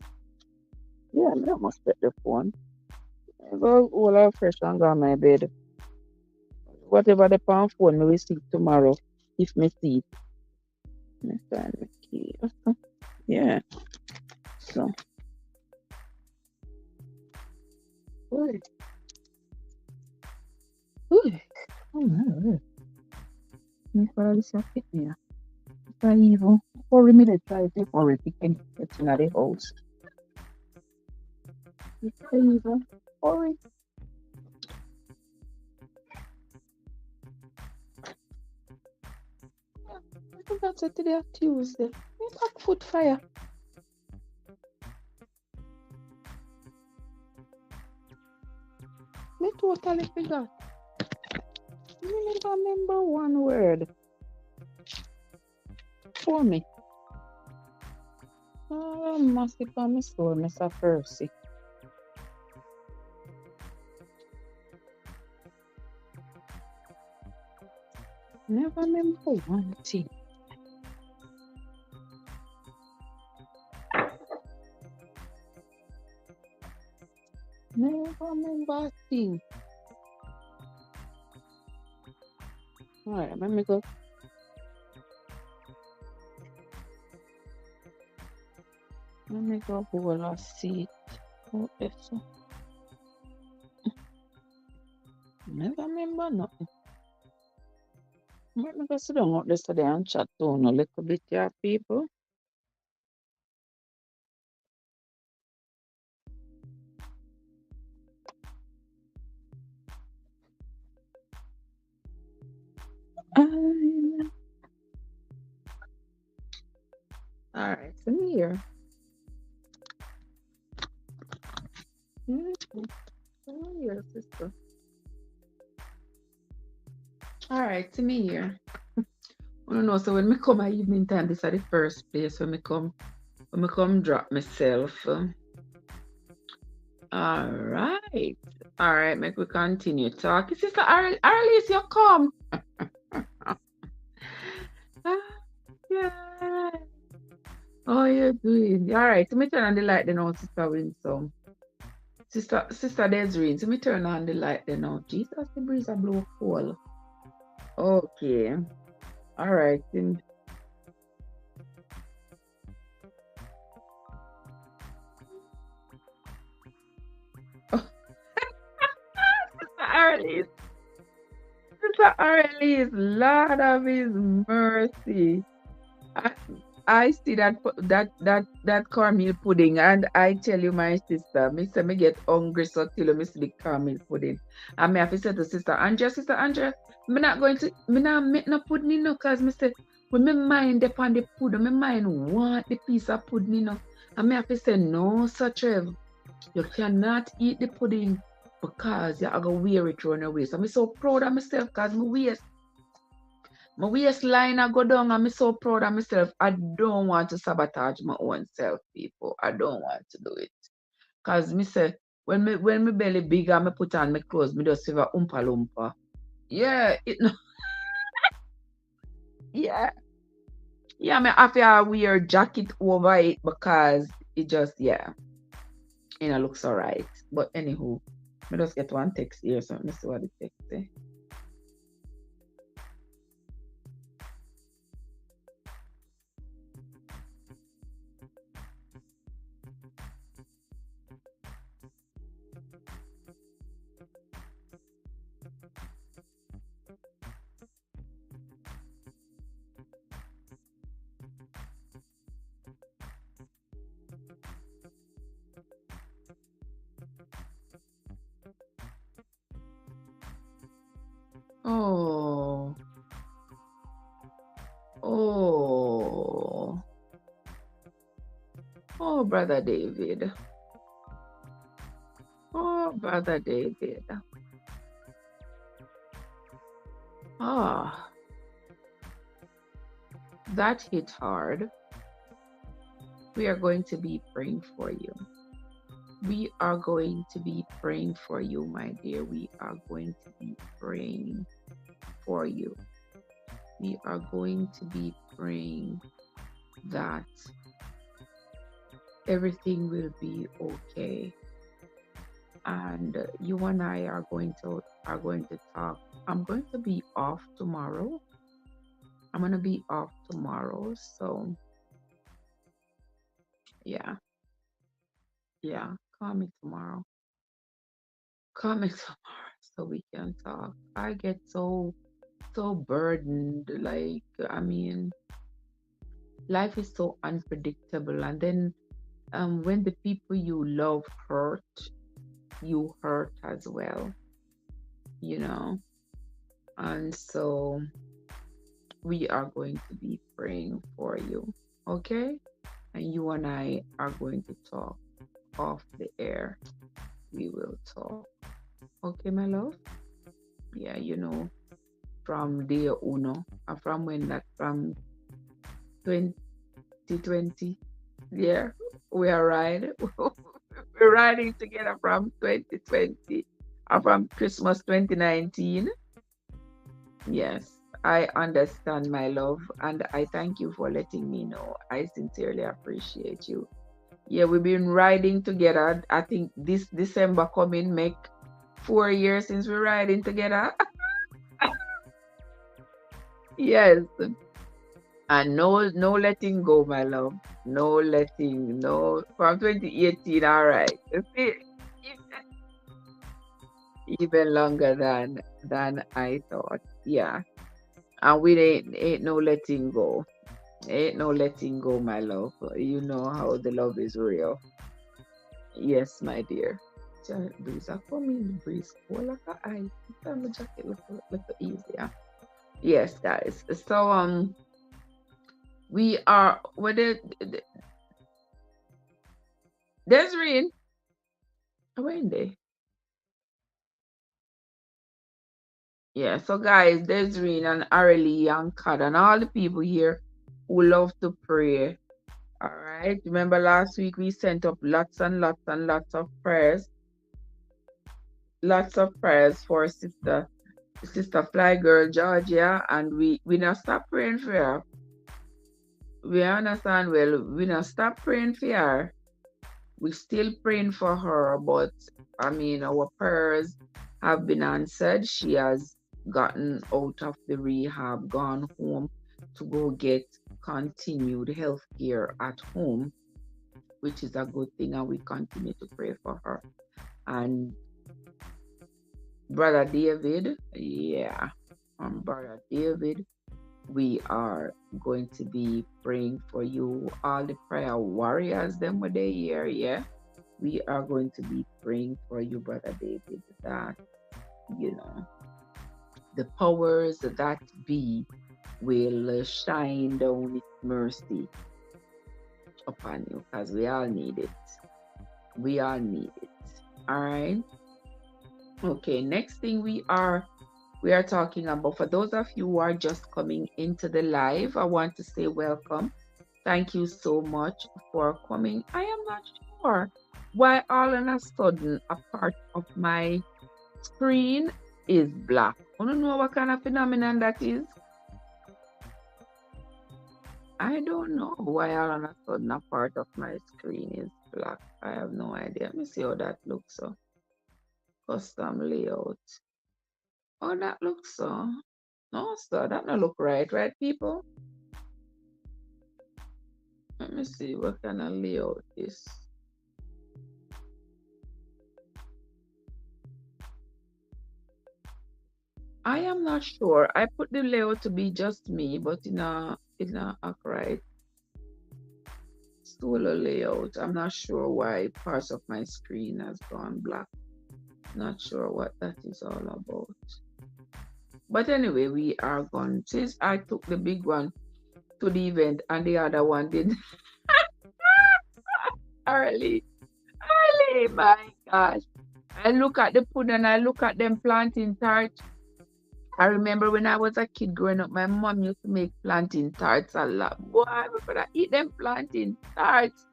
Yeah, me no must check the phone. I go all out fresh and go on my bed. Whatever the pan phone, me will see tomorrow. If me see it. Me find my key. Yeah. So. Uy. Uy. Oh my. Me for this fit me. If I even hurry me to try to hurry to get in the house. If I even hurry. I forgot that today Tuesday. Me back foot fire. Me totally forgot. Me never remember one word. For me. Oh, massive on my store, Mr. Percy. Never remember one thing. Never remember a thing. Alright, let me go. Let me go hold a seat. Oh, so. Never remember nothing. Let me go sit down out there today and chat to a little bit, yeah, people. Alright, so me here. Come here, sister. Alright, to me here. I don't know, so when me come at evening time, this is the first place when me come drop myself. Alright. Alright, make we continue talking. Sister Arliss, you come. Yeah. How you doing? Alright, so me turn on the light then now, Sister Winsome. Sister Desiree, so me turn on the light then now. Jesus, the breeze a blow full. Okay. Alright. Sister Arliss. Sister Arliss, Lord of His mercy. I see that caramel pudding, and I tell you, my sister, me say me get hungry so till me see the caramel pudding. And me have to say to Sister Andrea, me not make no pudding, no, cause me say when me mind upon the pudding, my mind want the piece of pudding, no. And me have to say, no, Sir Trev, you cannot eat the pudding because you're gonna wear it through your waist. I'm so proud of myself because my waistline I go down and I'm so proud of myself. I don't want to sabotage my own self, people. I don't want to do it. Because me say, when me belly big and me put on my clothes, me just feel a oompa loompa. Yeah, yeah. Yeah, me have to wear jacket over it because it just, yeah, looks alright. But anywho, me just get one text here, so let me see what the text say. Oh. Oh. Oh, Brother David. Oh, Brother David. Ah. That hit hard. we are going to be praying for you. We are going to be praying for you, my dear. We are going to be praying for you. We are going to be praying that everything will be okay. And you and I are going to talk. I'm going to be off tomorrow. So yeah. Call me tomorrow. So we can talk. I get so burdened. Like, I mean, life is so unpredictable, and then when the people you love hurt, you hurt as well, you know. And so we are going to be praying for you, okay? And you and I are going to talk off the air. We will talk, okay, my love? Yeah, from day uno, from 2020. Yeah, we are riding. We're riding together from 2020, from Christmas 2019. Yes, I understand, my love, and I thank you for letting me know. I sincerely appreciate you. Yeah, we've been riding together. I think this December coming make 4 years since we're riding together. Yes. And no letting go, my love. No from 2018, all right. Even longer than I thought. Yeah. And we ain't no letting go. Ain't no letting go, my love. You know how the love is real. Yes, my dear. Breeze are coming, breeze cool like a ice. Turn the jacket look easier. Yes, guys. So we are Desiree. When they? Yeah, so guys, Desiree and Arely and Kad and all the people here who love to pray. All right. Remember last week we sent up lots and lots and lots of prayers. Lots of prayers for Sister Fly Girl Georgia, and we not stop praying for her. We understand well, we not stop praying for her. We still praying for her, but I mean our prayers have been answered. She has gotten out of the rehab, gone home to go get continued health care at home, which is a good thing, and we continue to pray for her. And Brother David, Brother David, we are going to be praying for you. All the prayer warriors, them were they here, yeah? We are going to be praying for you, Brother David, that, the powers that be will shine down its mercy upon you, because we all need it. We all need it. All right? Okay, next thing we are talking about, for those of you who are just coming into the live, I want to say welcome. Thank you so much for coming. I am not sure why all of a sudden a part of my screen is black. I don't know what kind of phenomenon that is. I don't know why all of a sudden a part of my screen is black. I have no idea. Let me see how that looks. So, custom layout. Oh, that looks so. No, sir, that don't look right, people? Let me see what kind of layout is. I am not sure. I put the layout to be just me, but it's not right. Solo layout. I'm not sure why parts of my screen has gone black. Not sure what that is all about. But anyway, we are going. Since I took the big one to the event and the other one didn't. Early, my gosh. I look at the pudding, I look at them planting tarts. I remember when I was a kid growing up, my mom used to make planting tarts a lot. Boy, I eat them planting tarts.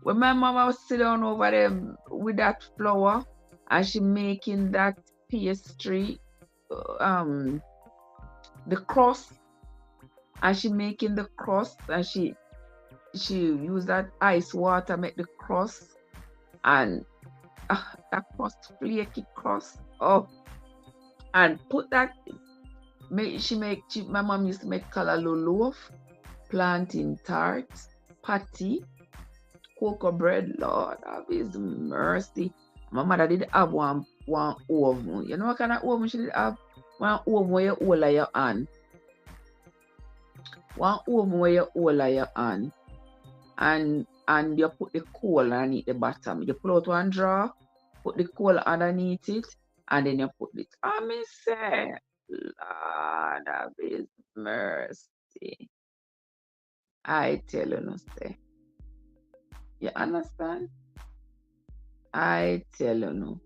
When my mama was sit down over there with that flour and she making that pastry, the crust, and she making the crust, and she use that ice water make the crust, and that crust, flaky crust. Oh, and put that. My mom used to make callaloo loaf, plantain tart, patty, cocoa bread. Lord have His mercy. My mother did have one oven. You know what kind of oven she did have? One oven where you hold your hand. One oven where you hold your hand. And you put the coal underneath the bottom. You pull out one drawer, put the coal underneath it, and then you put it. I me say, Lord have His mercy. I tell you no say. You understand? I tell you no.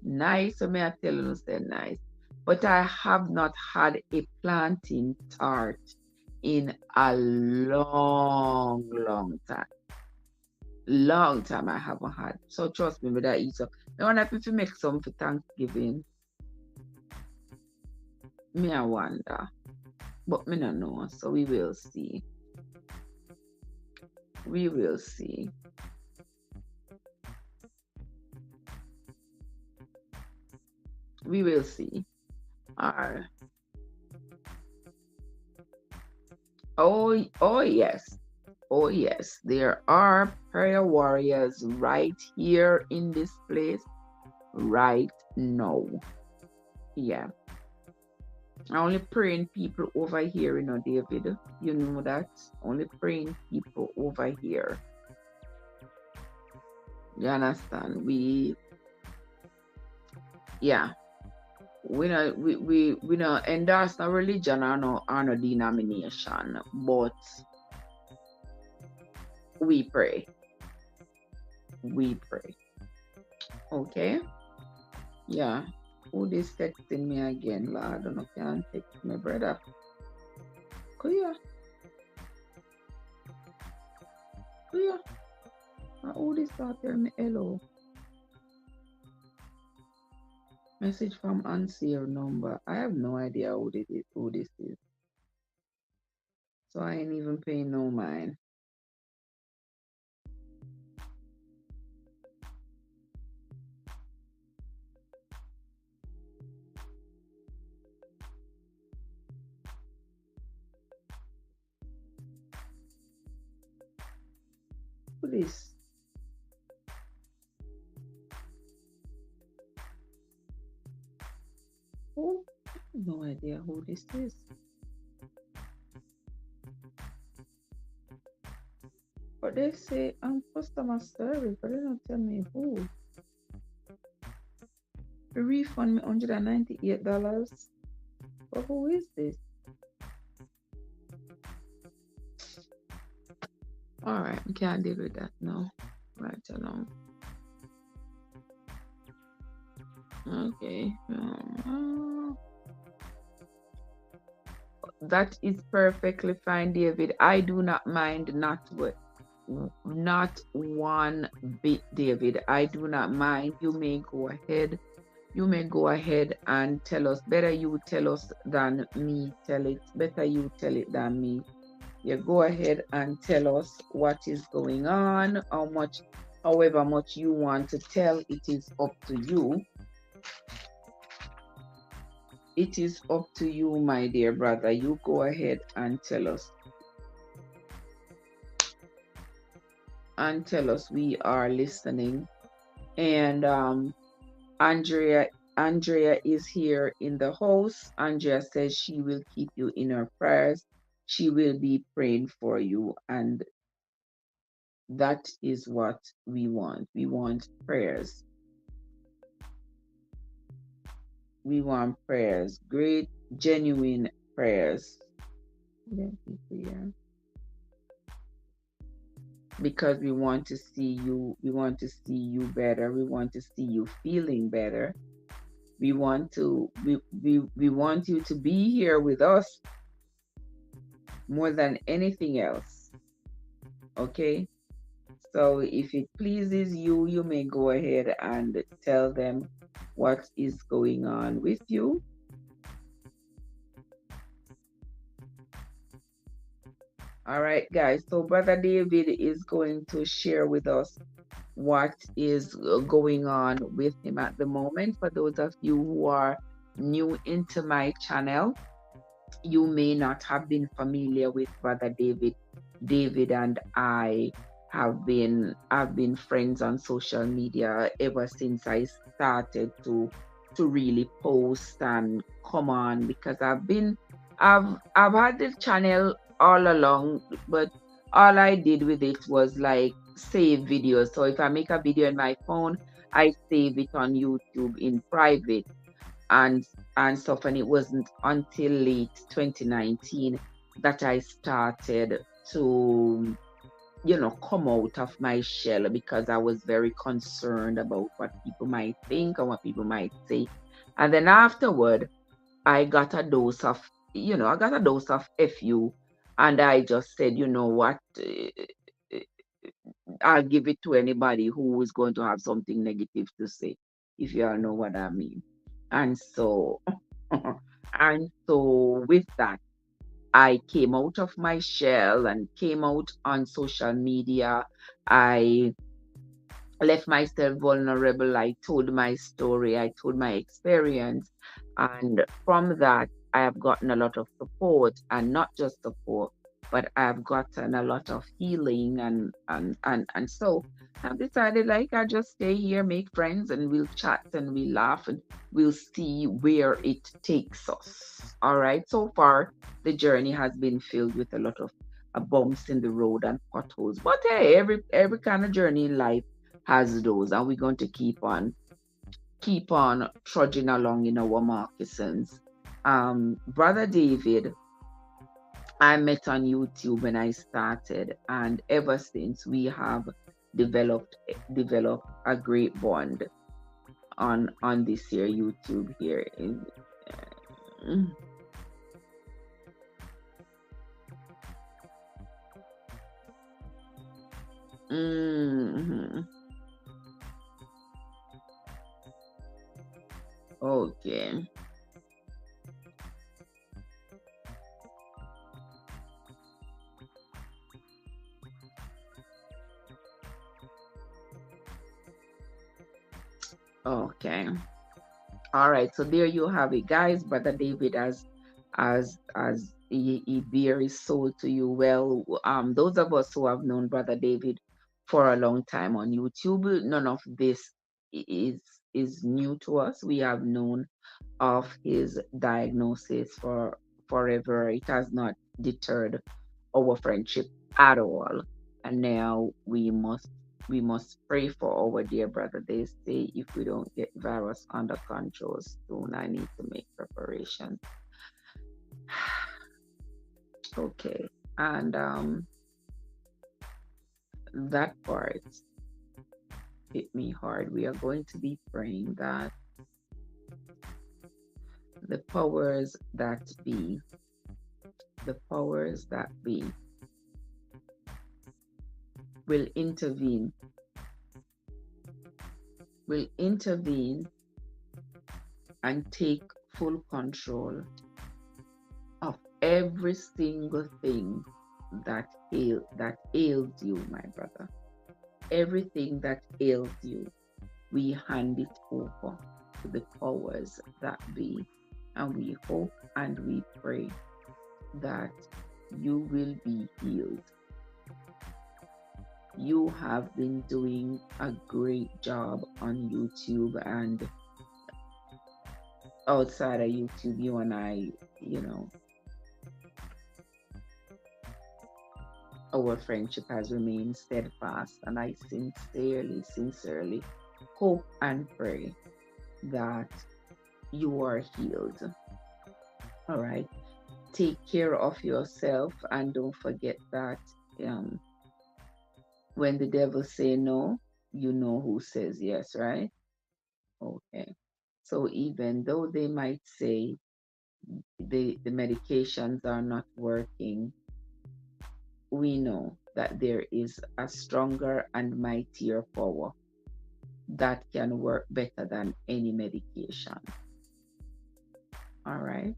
Nice, so may I tell you no say nice. But I have not had a plantain tart in a long, long time. Long time I haven't had. So trust me, with that eat some. I want to make some for Thanksgiving. Me I wonder. But me don't know. So we will see. We will see. We will see. Alright. Oh yes. Oh yes. There are prayer warriors right here in this place right now. Yeah. I only praying people over here, you know, David. You know that. Only praying people over here. You understand? We don't endorse no religion or no denomination, but we pray. We pray. Okay? Yeah. Who is texting me again? Lord, I don't know if you can text me, brother. Kuya. Who this start tell me hello? Message from unsaved number. I have no idea who this is. So I ain't even paying no mind. Who this? Oh, I have no idea who this is. But they say I'm customer service, but they don't tell me who. They refund me $198. But who is this? Alright, I can't deal with that now. Right along. Okay. That is perfectly fine, David. I do not mind not one bit, David. I do not mind. You may go ahead. You may go ahead and tell us. Better you tell us than me tell it. Better you tell it than me. You go ahead and tell us what is going on, however much you want to tell. It is up to you. It is up to you, my dear brother. You go ahead and tell us. And tell us. We are listening. And Andrea is here in the house. Andrea says she will keep you in her prayers. She will be praying for you. And that is what we want. We want prayers. We want prayers. Great, genuine prayers. Because we want to see you. We want to see you better. We want to see you feeling better. We want you to be here with us more than anything else. Okay? So if it pleases you, you may go ahead and tell them what is going on with you. All right, guys. So Brother David is going to share with us what is going on with him at the moment. For those of you who are new into my channel, you may not have been familiar with Brother David. David and I have been friends on social media ever since I started to really post and come on, because I've had the channel all along, but all I did with it was like save videos. So if I make a video on my phone, I save it on YouTube in private and stuff. And it wasn't until late 2019 that I started to, come out of my shell, because I was very concerned about what people might think and what people might say. And then afterward, I got a dose of, I got a dose of FU, and I just said, you know what, I'll give it to anybody who is going to have something negative to say, if you all know what I mean. And so, and so with that, I came out of my shell and came out on social media. I left myself vulnerable. I told my story, I told my experience. And from that, I have gotten a lot of support, and not just support, but I've gotten a lot of healing. And so I've decided, like, I just stay here, make friends, and we'll chat and we'll laugh, and we'll see where it takes us. All right. So far, the journey has been filled with a lot of bumps in the road and potholes. But hey, every kind of journey in life has those, and we're going to keep on trudging along in our moccasins. Brother David, I met on YouTube when I started, and ever since we have developed a great bond on this here YouTube here. Mm-hmm. Okay. Okay. All right. So there you have it, guys. Brother David as he bear his soul to you. Well, those of us who have known Brother David for a long time on YouTube, none of this is is new to us. We have known of his diagnosis for forever. It has not deterred our friendship at all. And now we must pray for our dear brother. They say if we don't get virus under control soon, I need to make preparations. Okay. And that part hit me hard. We are going to be praying that the powers that be, the powers that be will intervene, and take full control of every single thing that ails you, my brother. Everything that ails you, we hand it over to the powers that be, and we hope and we pray that you will be healed. You have been doing a great job on YouTube, and outside of YouTube, you and I, our friendship has remained steadfast, and I sincerely hope and pray that you are healed. All right. Take care of yourself, and don't forget that when the devil say no, you know who says yes, right? Okay. So even though they might say the medications are not working, we know that there is a stronger and mightier power that can work better than any medication. All right.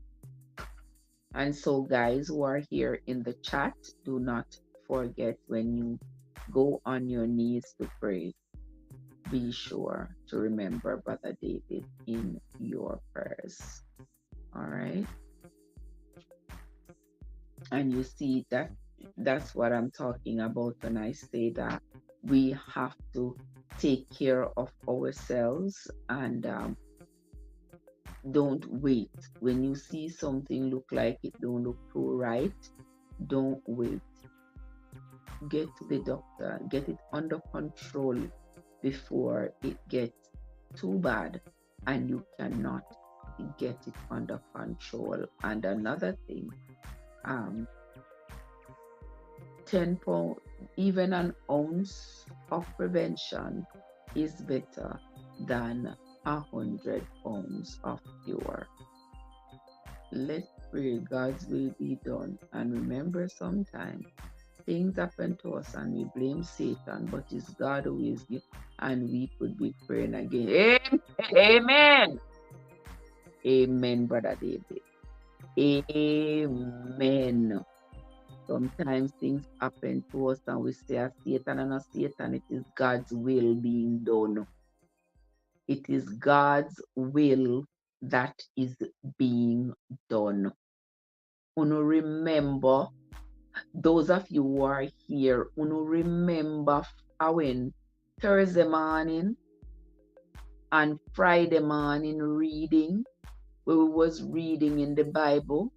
And so, guys who are here in the chat, do not forget, when you go on your knees to pray, be sure to remember Brother David in your prayers. All right. And you see, that's what I'm talking about when I say that we have to take care of ourselves, and don't wait. When you see something look like it don't look too right, don't wait. Get to the doctor, get it under control before it gets too bad and you cannot get it under control. And another thing, 10 pounds, even an ounce of prevention is better than 100 pounds of cure. Let's pray God's will be done. And remember, sometimes things happen to us and we blame Satan, but it's God who is good, and we could be praying again. Amen. Amen, Brother David. Amen. Sometimes things happen to us and we say, Satan and Satan, it is God's will being done. It is God's will that is being done. Uno remember, those of you who are here, uno remember when Thursday morning and Friday morning reading, where we was reading in the Bible.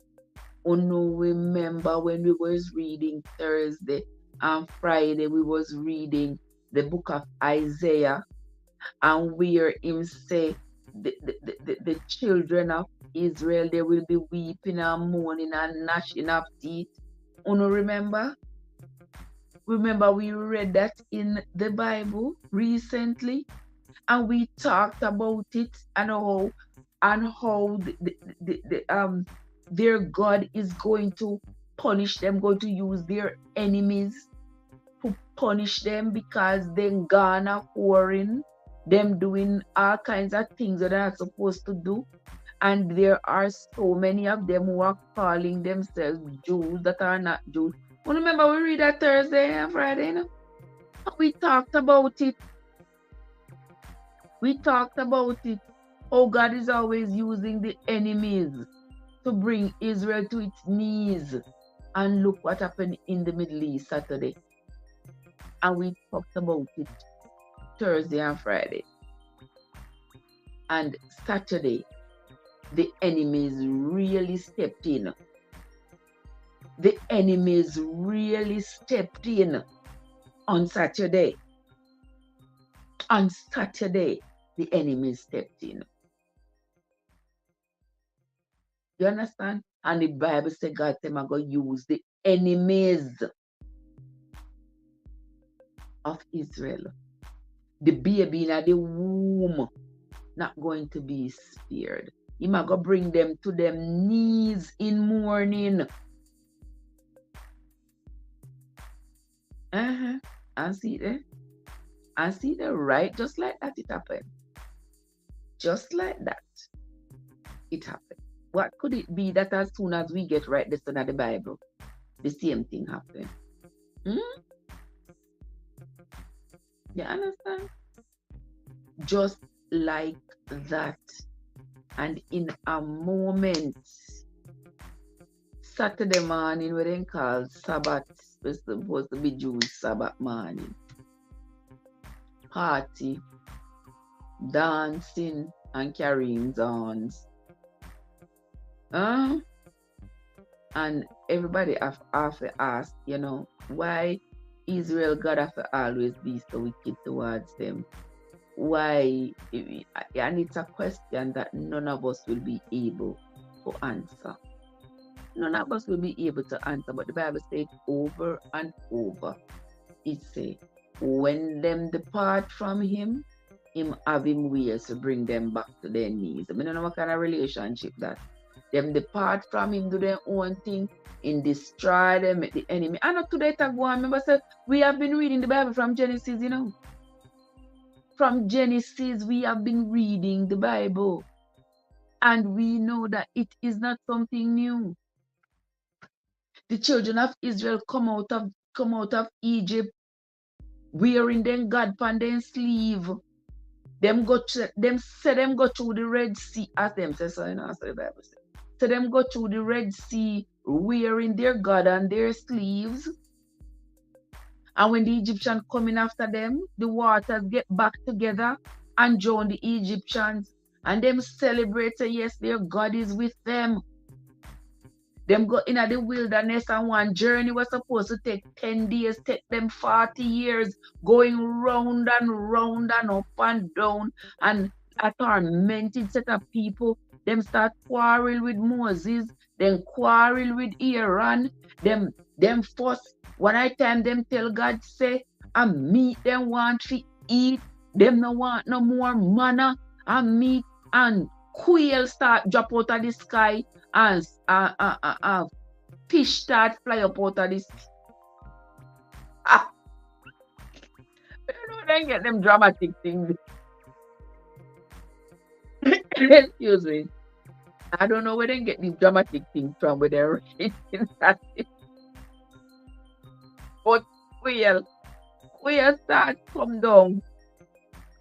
Uno remember when we was reading Thursday and Friday, we was reading the book of Isaiah, and where him say the children of Israel, they will be weeping and mourning and gnashing of teeth. Uno remember? Remember we read that in the Bible recently, and we talked about it and how their God is going to punish them, going to use their enemies to punish them because they gone a whoring, them doing all kinds of things that they're not supposed to do. And there are so many of them who are calling themselves Jews that are not Jews. Well, remember we read that Thursday and Friday, you know? We talked about it. We talked about it. Oh, God is always using the enemies to bring Israel to its knees. And look what happened in the Middle East Saturday. And we talked about it Thursday and Friday. And Saturday, the enemies really stepped in. The enemies really stepped in on Saturday. On Saturday, the enemies stepped in. You understand? And the Bible said God said, I'm going to use the enemies of Israel. The baby in the womb not going to be spared. He might go bring them to them knees in mourning. And see there? And see there, right? Just like that it happened. Just like that it happened. What could it be that as soon as we get right this in the Bible, the same thing happened? You understand? Just like that. And in a moment, Saturday morning, we then call Sabbath, it's supposed to be Jewish Sabbath morning. Party, dancing, and carrying on. And everybody have to ask, you know, why Israel God have to always be so wicked towards them? Why? And it's a question that none of us will be able to answer. None of us will be able to answer, but the Bible says over and over. It says, when them depart from him have him ways to bring them back to their knees. I mean, I don't know what kind of relationship that. Them depart from him, do their own thing, in destroy them, the enemy. And up to that, I go on. Remember, said we have been reading the Bible from Genesis, you know. From Genesis, we have been reading the Bible. And we know that it is not something new. The children of Israel come out of Egypt, wearing them God upon their sleeve. Them go through the Red Sea, as them say, so you know, so the Bible says. So them go through the Red Sea, wearing their God on their sleeves. And when the Egyptians coming after them, the waters get back together and drown the Egyptians. And them celebrate, say, yes, their God is with them. Them go in the wilderness, and one journey was supposed to take 10 days, take them 40 years, going round and round and up and down. And a tormented set of people. Them start quarrel with Moses, then quarrel with Aaron. Them first, one time them tell God, say, and meat them want to eat. Them no want no more manna and meat, and quail start drop out of the sky, and fish start fly up out of the sky. You know, they get them dramatic things. Excuse me. I don't know where they get these dramatic things from, where they're writing that. But quail start come down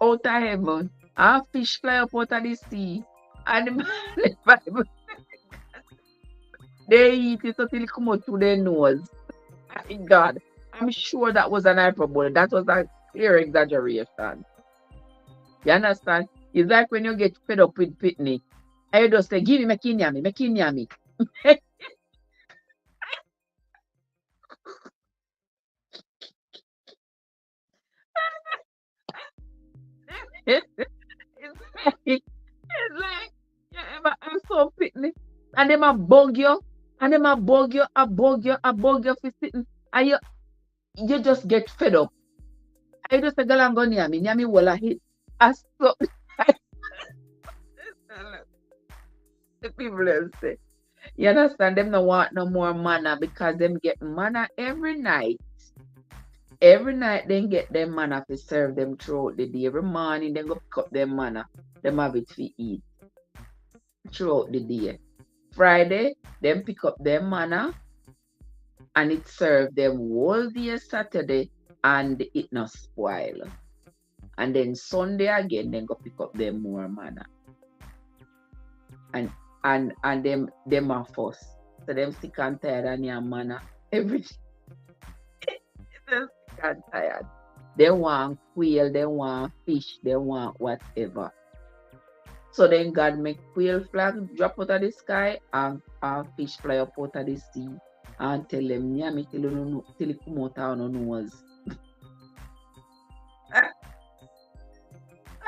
out of heaven, and fish fly up out of the sea, and the Bible, they eat it until it come out through their nose. Thank God. I'm sure that was an hyperbole. That was a clear exaggeration. You understand? It's like when you get fed up with picnic, and you just say, give me, make it yummy, make it yummy. It's like you ever have some picnic, and them a bug you, and them a bug you for sitting, and you just get fed up. And you just say, girl, I'm going to yummy, walla hit. As so, the people them say, you understand, them no want no more manna, because them get manna every night. Every night they get them manna to serve them throughout the day. Every morning they go pick up them manna. Them have it to eat throughout the day. Friday, them pick up them manna, and it serve them whole day Saturday, and it not spoil. And then Sunday again, then go pick up them more manna. And them are first. So them sick and tired and your manna every day. Them sick and tired. They want quail, they want fish, they want whatever. So then God make quail flag drop out of the sky, and fish fly up out of the sea, and tell them, yummy till it come out of no nose.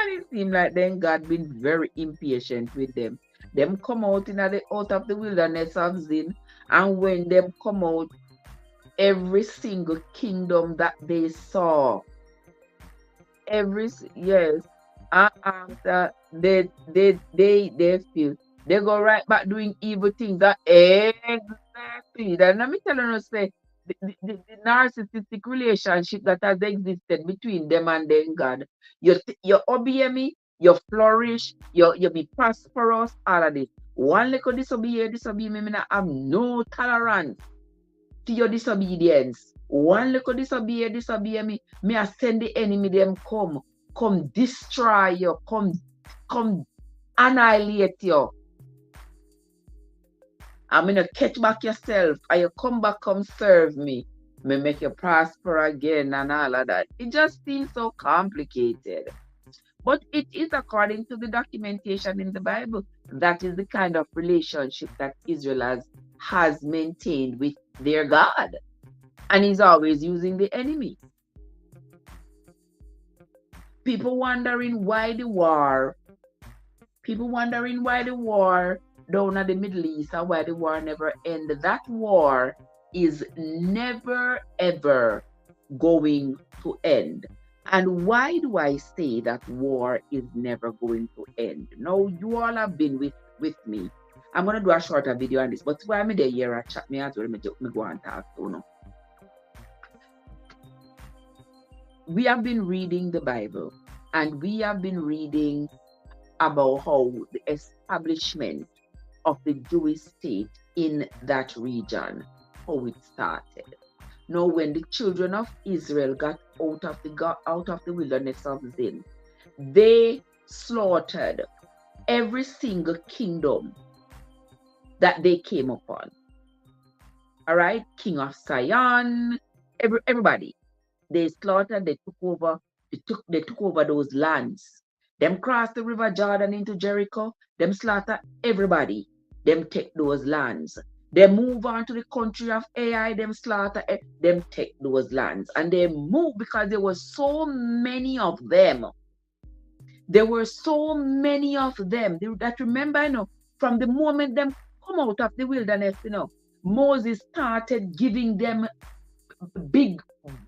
And it seems like then God been very impatient with them. Them come out out of the wilderness of Zin, and when them come out, every single kingdom that they saw, yes, and after they feel they go right back doing evil things. That exactly. Then let me tell you, say the narcissistic relationship that has existed between them and then God. You obey me, you flourish, you be prosperous, all of this. One little disobey me, I have no tolerance to your disobedience. One little disobey me, I send the enemy them come destroy you, come annihilate you. I'm gonna catch back yourself, and you come back, come serve me. Me make you prosper again and all of that. It just seems so complicated. But it is according to the documentation in the Bible. That is the kind of relationship that Israel has maintained with their God. And he's always using the enemy. People wondering why the war. People wondering why the war down at the Middle East and why the war never ended. That war is never ever going to end. And why do I say that war is never going to end? Now, you all have been with me I'm gonna do a shorter video on this, but while I'm there, I chat me as well. Me go and talk. We have been reading the Bible, and we have been reading about how the establishment of the Jewish state in that region, how it started. Now, when the children of Israel got out of the wilderness of Zin, they slaughtered every single kingdom that they came upon. All right, King of Sion, everybody. They slaughtered, they took over those lands. Them crossed the river Jordan into Jericho, them slaughter everybody, them take those lands. They move on to the country of Ai, them slaughter, them take those lands. And they move because there were so many of them. There were so many of them. That remember, from the moment them come out of the wilderness, Moses started giving them big,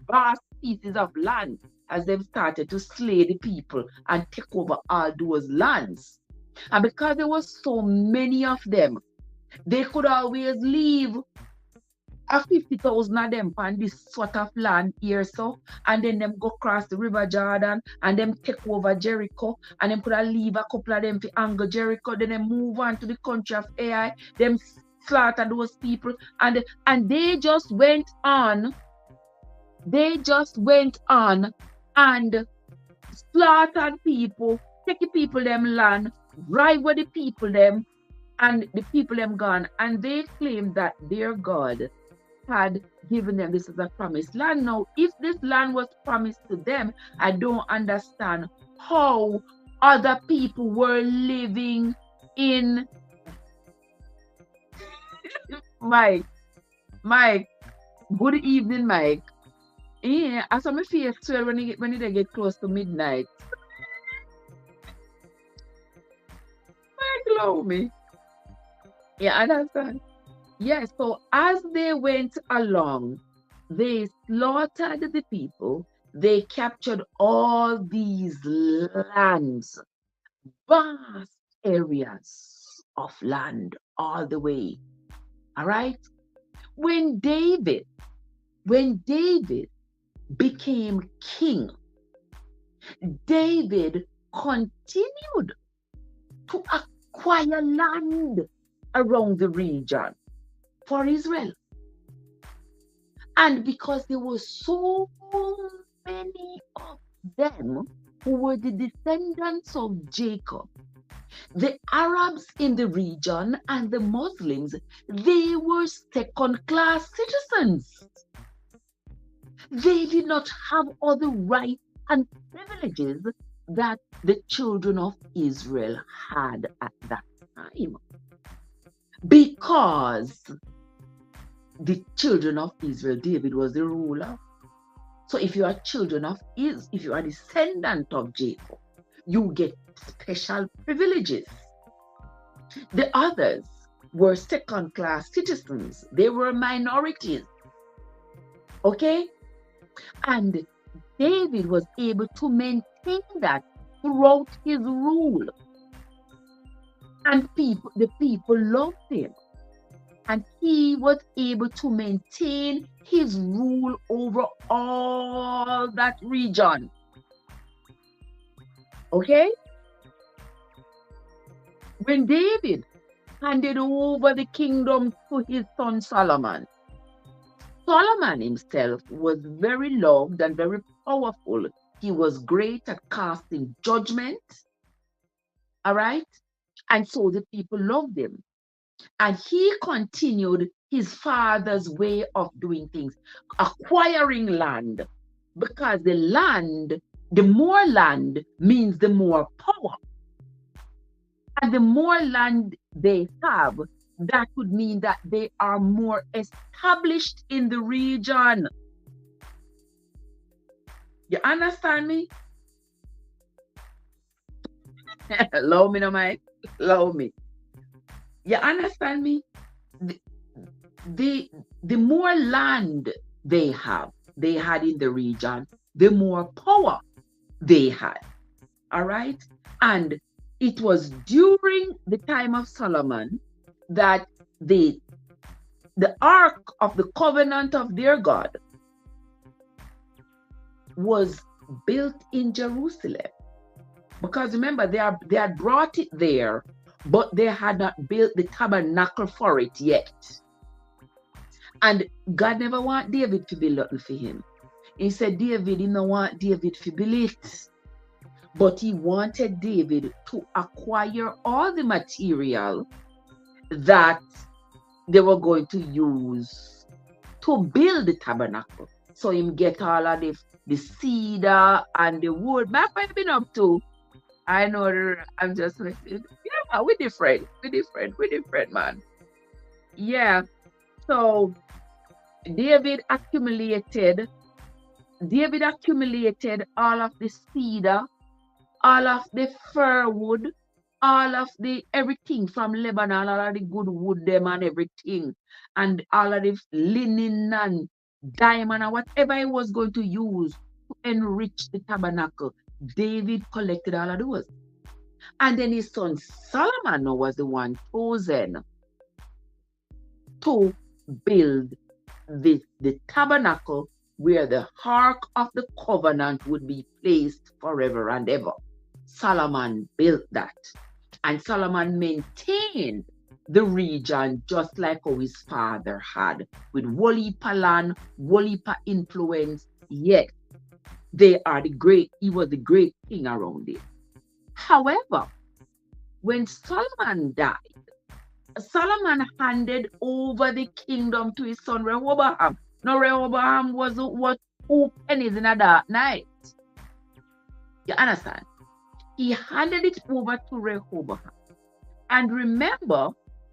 vast pieces of land as they've started to slay the people and take over all those lands. And because there was so many of them, they could always leave 50,000 of them on this sort of land here, so, and then them go across the river Jordan and them take over Jericho, and then could leave a couple of them to angle Jericho, then they move on to the country of Ai, them slaughter those people, and they just went on. They just went on and slaughtered people, take the people them land, drive with the people them, and the people them gone. And they claimed that their God had given them this as a promised land. Now, if this land was promised to them, I don't understand how other people were living in Mike, good evening, Mike. Yeah, I saw my face swell when it get close to midnight. Mike, love me. Yeah, understand. Yeah, so as they went along, they slaughtered the people. They captured all these lands, vast areas of land all the way. All right? When David became king, David continued to acquire land around the region for Israel. And because there were so many of them who were the descendants of Jacob, the Arabs in the region and the Muslims, they were second-class citizens. They did not have all the rights and privileges that the children of Israel had at that time. Because the children of Israel, David was the ruler. So if you are children of Israel, if you are descendant of Jacob, you get special privileges. The others were second-class citizens. They were minorities. Okay? And David was able to maintain that throughout his rule. And the people loved him. And he was able to maintain his rule over all that region. Okay? When David handed over the kingdom to his son Solomon, Solomon himself was very loved and very powerful. He was great at casting judgment. All right? And so the people loved him. And he continued his father's way of doing things, acquiring land. Because the more land means the more power. And the more land they have, that would mean that they are more established in the region. You understand me? Allow me, no, Mike. Allow me. You understand me? The more land they had in the region, the more power they had. All right? And it was during the time of Solomon that the ark of the covenant of their God was built in Jerusalem. Because remember, they had brought it there, but they had not built the tabernacle for it yet. And God never want David to build nothing for him. He said David didn't want David to build it. But he wanted David to acquire all the material that they were going to use to build the tabernacle. So him get all of the cedar and the wood. My friend been up to. I know I'm just yeah, we're different, man. Yeah. So David accumulated all of the cedar, all of the fir wood, all of the everything from Lebanon, all of the good wood them and everything, and all of the linen and diamond and whatever he was going to use to enrich the tabernacle. David collected all of those. And then his son Solomon was the one chosen to build the tabernacle where the ark of the covenant would be placed forever and ever. Solomon built that. And Solomon maintained the region just like how his father had, with whole heap of land, whole heap of influence, yet he was the great king around it. However, when Solomon died, Solomon handed over the kingdom to his son Rehoboam. Now Rehoboam was what 2 pennies in a dark night. You understand? He handed it over to Rehoboam. And remember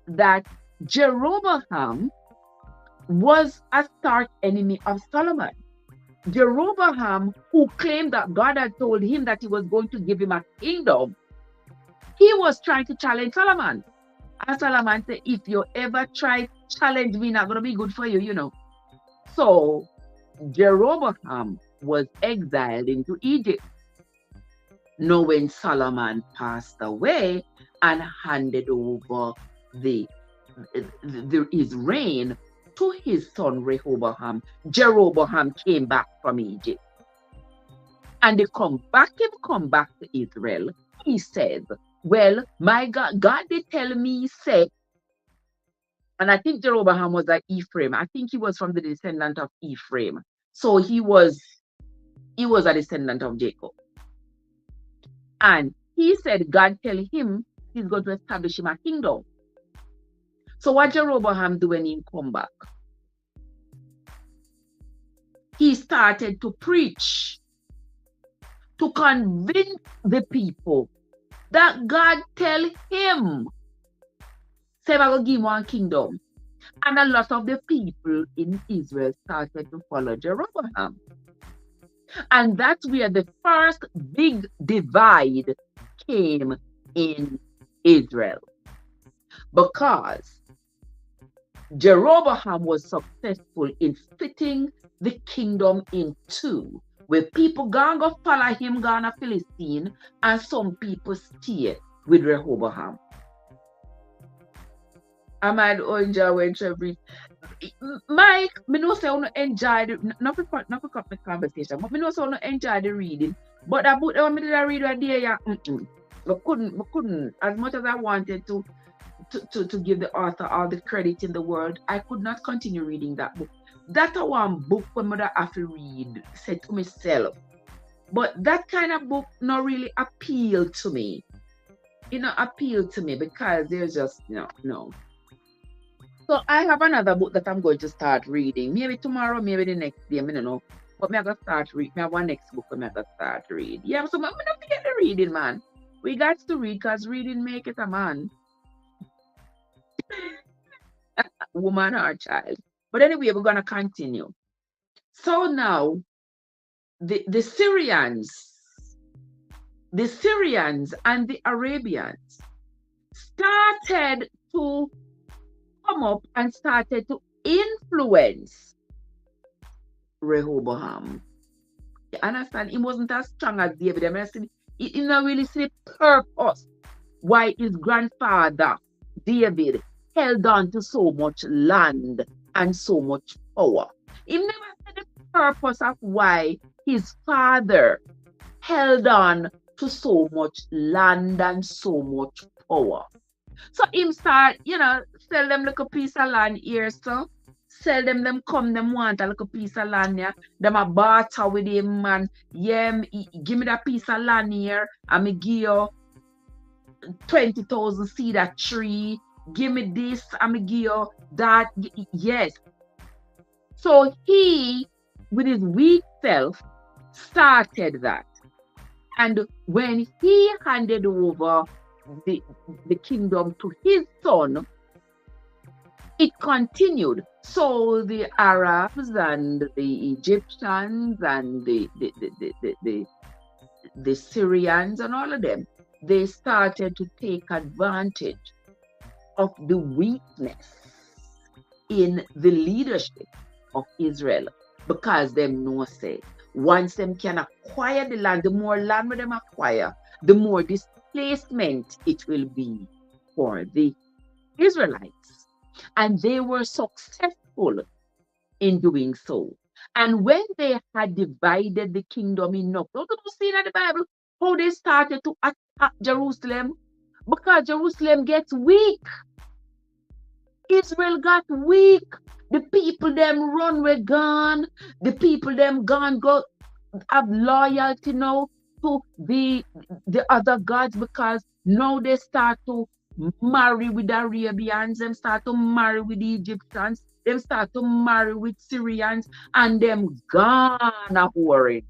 that Jeroboam was a stark enemy of Solomon. Jeroboam, who claimed that God had told him that he was going to give him a kingdom, he was trying to challenge Solomon. And Solomon said, if you ever try to challenge me, not going to be good for you, you know. So Jeroboam was exiled into Egypt. Now when Solomon passed away and handed over his reign to his son Rehoboam, Jeroboam came back from Egypt. And they come back to Israel. He said, well, my God did tell me, say, and I think Jeroboam was an Ephraim. I think he was from the descendant of Ephraim. So he was a descendant of Jacob. And he said God tell him he's going to establish him a kingdom. So what Jeroboam do when he come back? He started to preach, to convince the people that God tell him, say, I will give him one kingdom. And a lot of the people in Israel started to follow Jeroboam. And that's where the first big divide came in Israel. Because Jeroboam was successful in splitting the kingdom in two, where people gonna follow him, gonna Philistine, and some people stay with Rehoboam. I might enjoy when Trevor. Mike, me know say I don't enjoy the not pick up the conversation, but me know say I don't enjoy the reading. But that book that I did read right there, yeah, I couldn't, as much as I wanted to give the author all the credit in the world, I could not continue reading that book. That's one book when I have to read, said to myself. But that kind of book not really appealed to me. It not appealed to me because there's just no. So I have another book that I'm going to start reading. Maybe tomorrow, maybe the next day, I don't know. But I'm going to start reading. I have one next book I'm going to start reading. Yeah, so I'm going to get the reading, man. We got to read because reading make it a man. Woman or child. But anyway, we're going to continue. So now, the Syrians and the Arabians started to come up and started to influence Rehoboam. You understand? He wasn't as strong as David. I mean, he didn't really see the purpose why his grandfather, David, held on to so much land and so much power. He never said the purpose of why his father held on to so much land and so much power. So him start, sell them like a piece of land here, so. Sell them come, them want a little piece of land here. Them a barter with him, man. Yeah, give me that piece of land here, and me give you 20,000 seed a tree. Give me this, and me give you that. Yes. So he, with his weak self, started that. And when he handed over the kingdom to his son, it continued. So the Arabs and the Egyptians and the Syrians and all of them, they started to take advantage of the weakness in the leadership of Israel, because them know say, once them can acquire the land, the more land them acquire, the more displacement it will be for the Israelites. And they were successful in doing so. And when they had divided the kingdom enough, don't you see in the Bible how they started to attack Jerusalem? Because Jerusalem gets weak. Israel got weak. The people them run were gone. The people them gone go have loyalty now to the other gods, because now they start to marry with the Arabians, them start to marry with the Egyptians, them start to marry with Syrians, and them gone a whoring.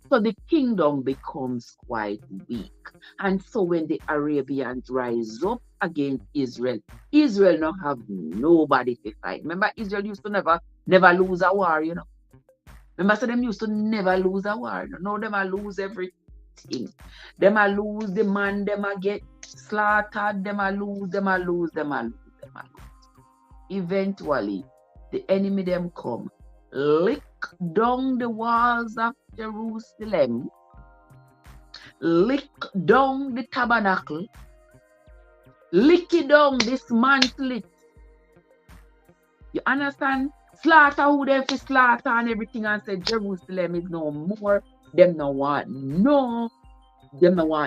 So the kingdom becomes quite weak. And so when the Arabians rise up against Israel, Israel now have nobody to fight. Remember, Israel used to never lose a war, Remember, so them used to never lose a war. Now them a lose everything. Them a lose the man, them a get slaughtered, them a lose. Eventually, the enemy them come, lick down the walls of Jerusalem, lick down the tabernacle, lick it down, dismantle it. You understand? Slaughter who they fi slaughter and everything, and say Jerusalem is no more. Them no want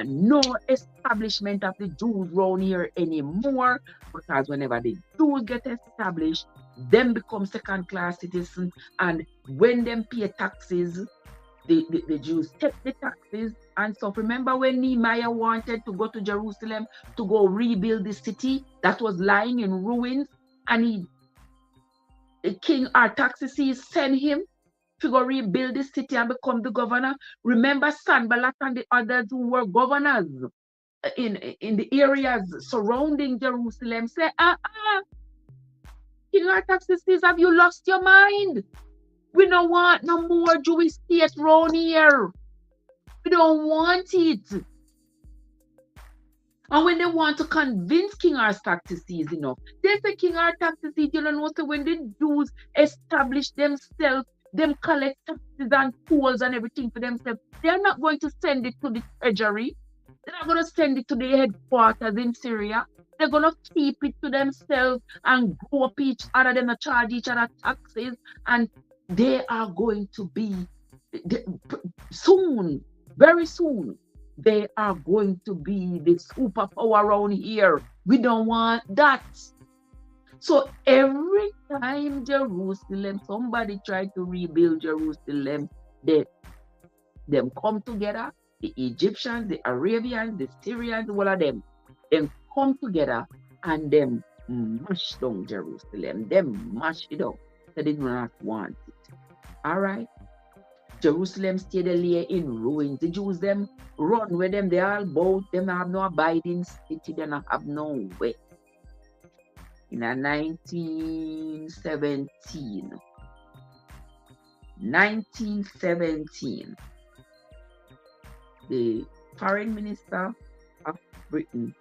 no establishment of the Jews around here anymore, because whenever the Jews get established, them become second-class citizens, and when them pay taxes, the Jews take the taxes. And so remember when Nehemiah wanted to go to Jerusalem to go rebuild the city that was lying in ruins, and King Artaxerxes sent him to go rebuild the city and become the governor. Remember Sanballat and the others who were governors in the areas surrounding Jerusalem say, King Artaxerxes, have you lost your mind? We don't want no more Jewish state around here. We don't want it. And when they want to convince King Artaxerxes enough, they say King Artaxerxes, you don't know, so when the Jews establish themselves, them collect taxes and tolls and everything for themselves, they're not going to send it to the treasury. They're not going to send it to the headquarters in Syria. They're going to keep it to themselves and go up each other, them charge each other taxes, and they are going to be soon, very soon, they are going to be the superpower around here. We don't want that. So every time Jerusalem, somebody tried to rebuild Jerusalem, them come together, the Egyptians, the Arabians, the Syrians, all of them come together and them mash down Jerusalem. Them mash it up. They did not want it. All right. Jerusalem stayed lay in ruins. The Jews them run with them. They all both them have no abiding city. They not have no way. In 1917, the foreign minister of Britain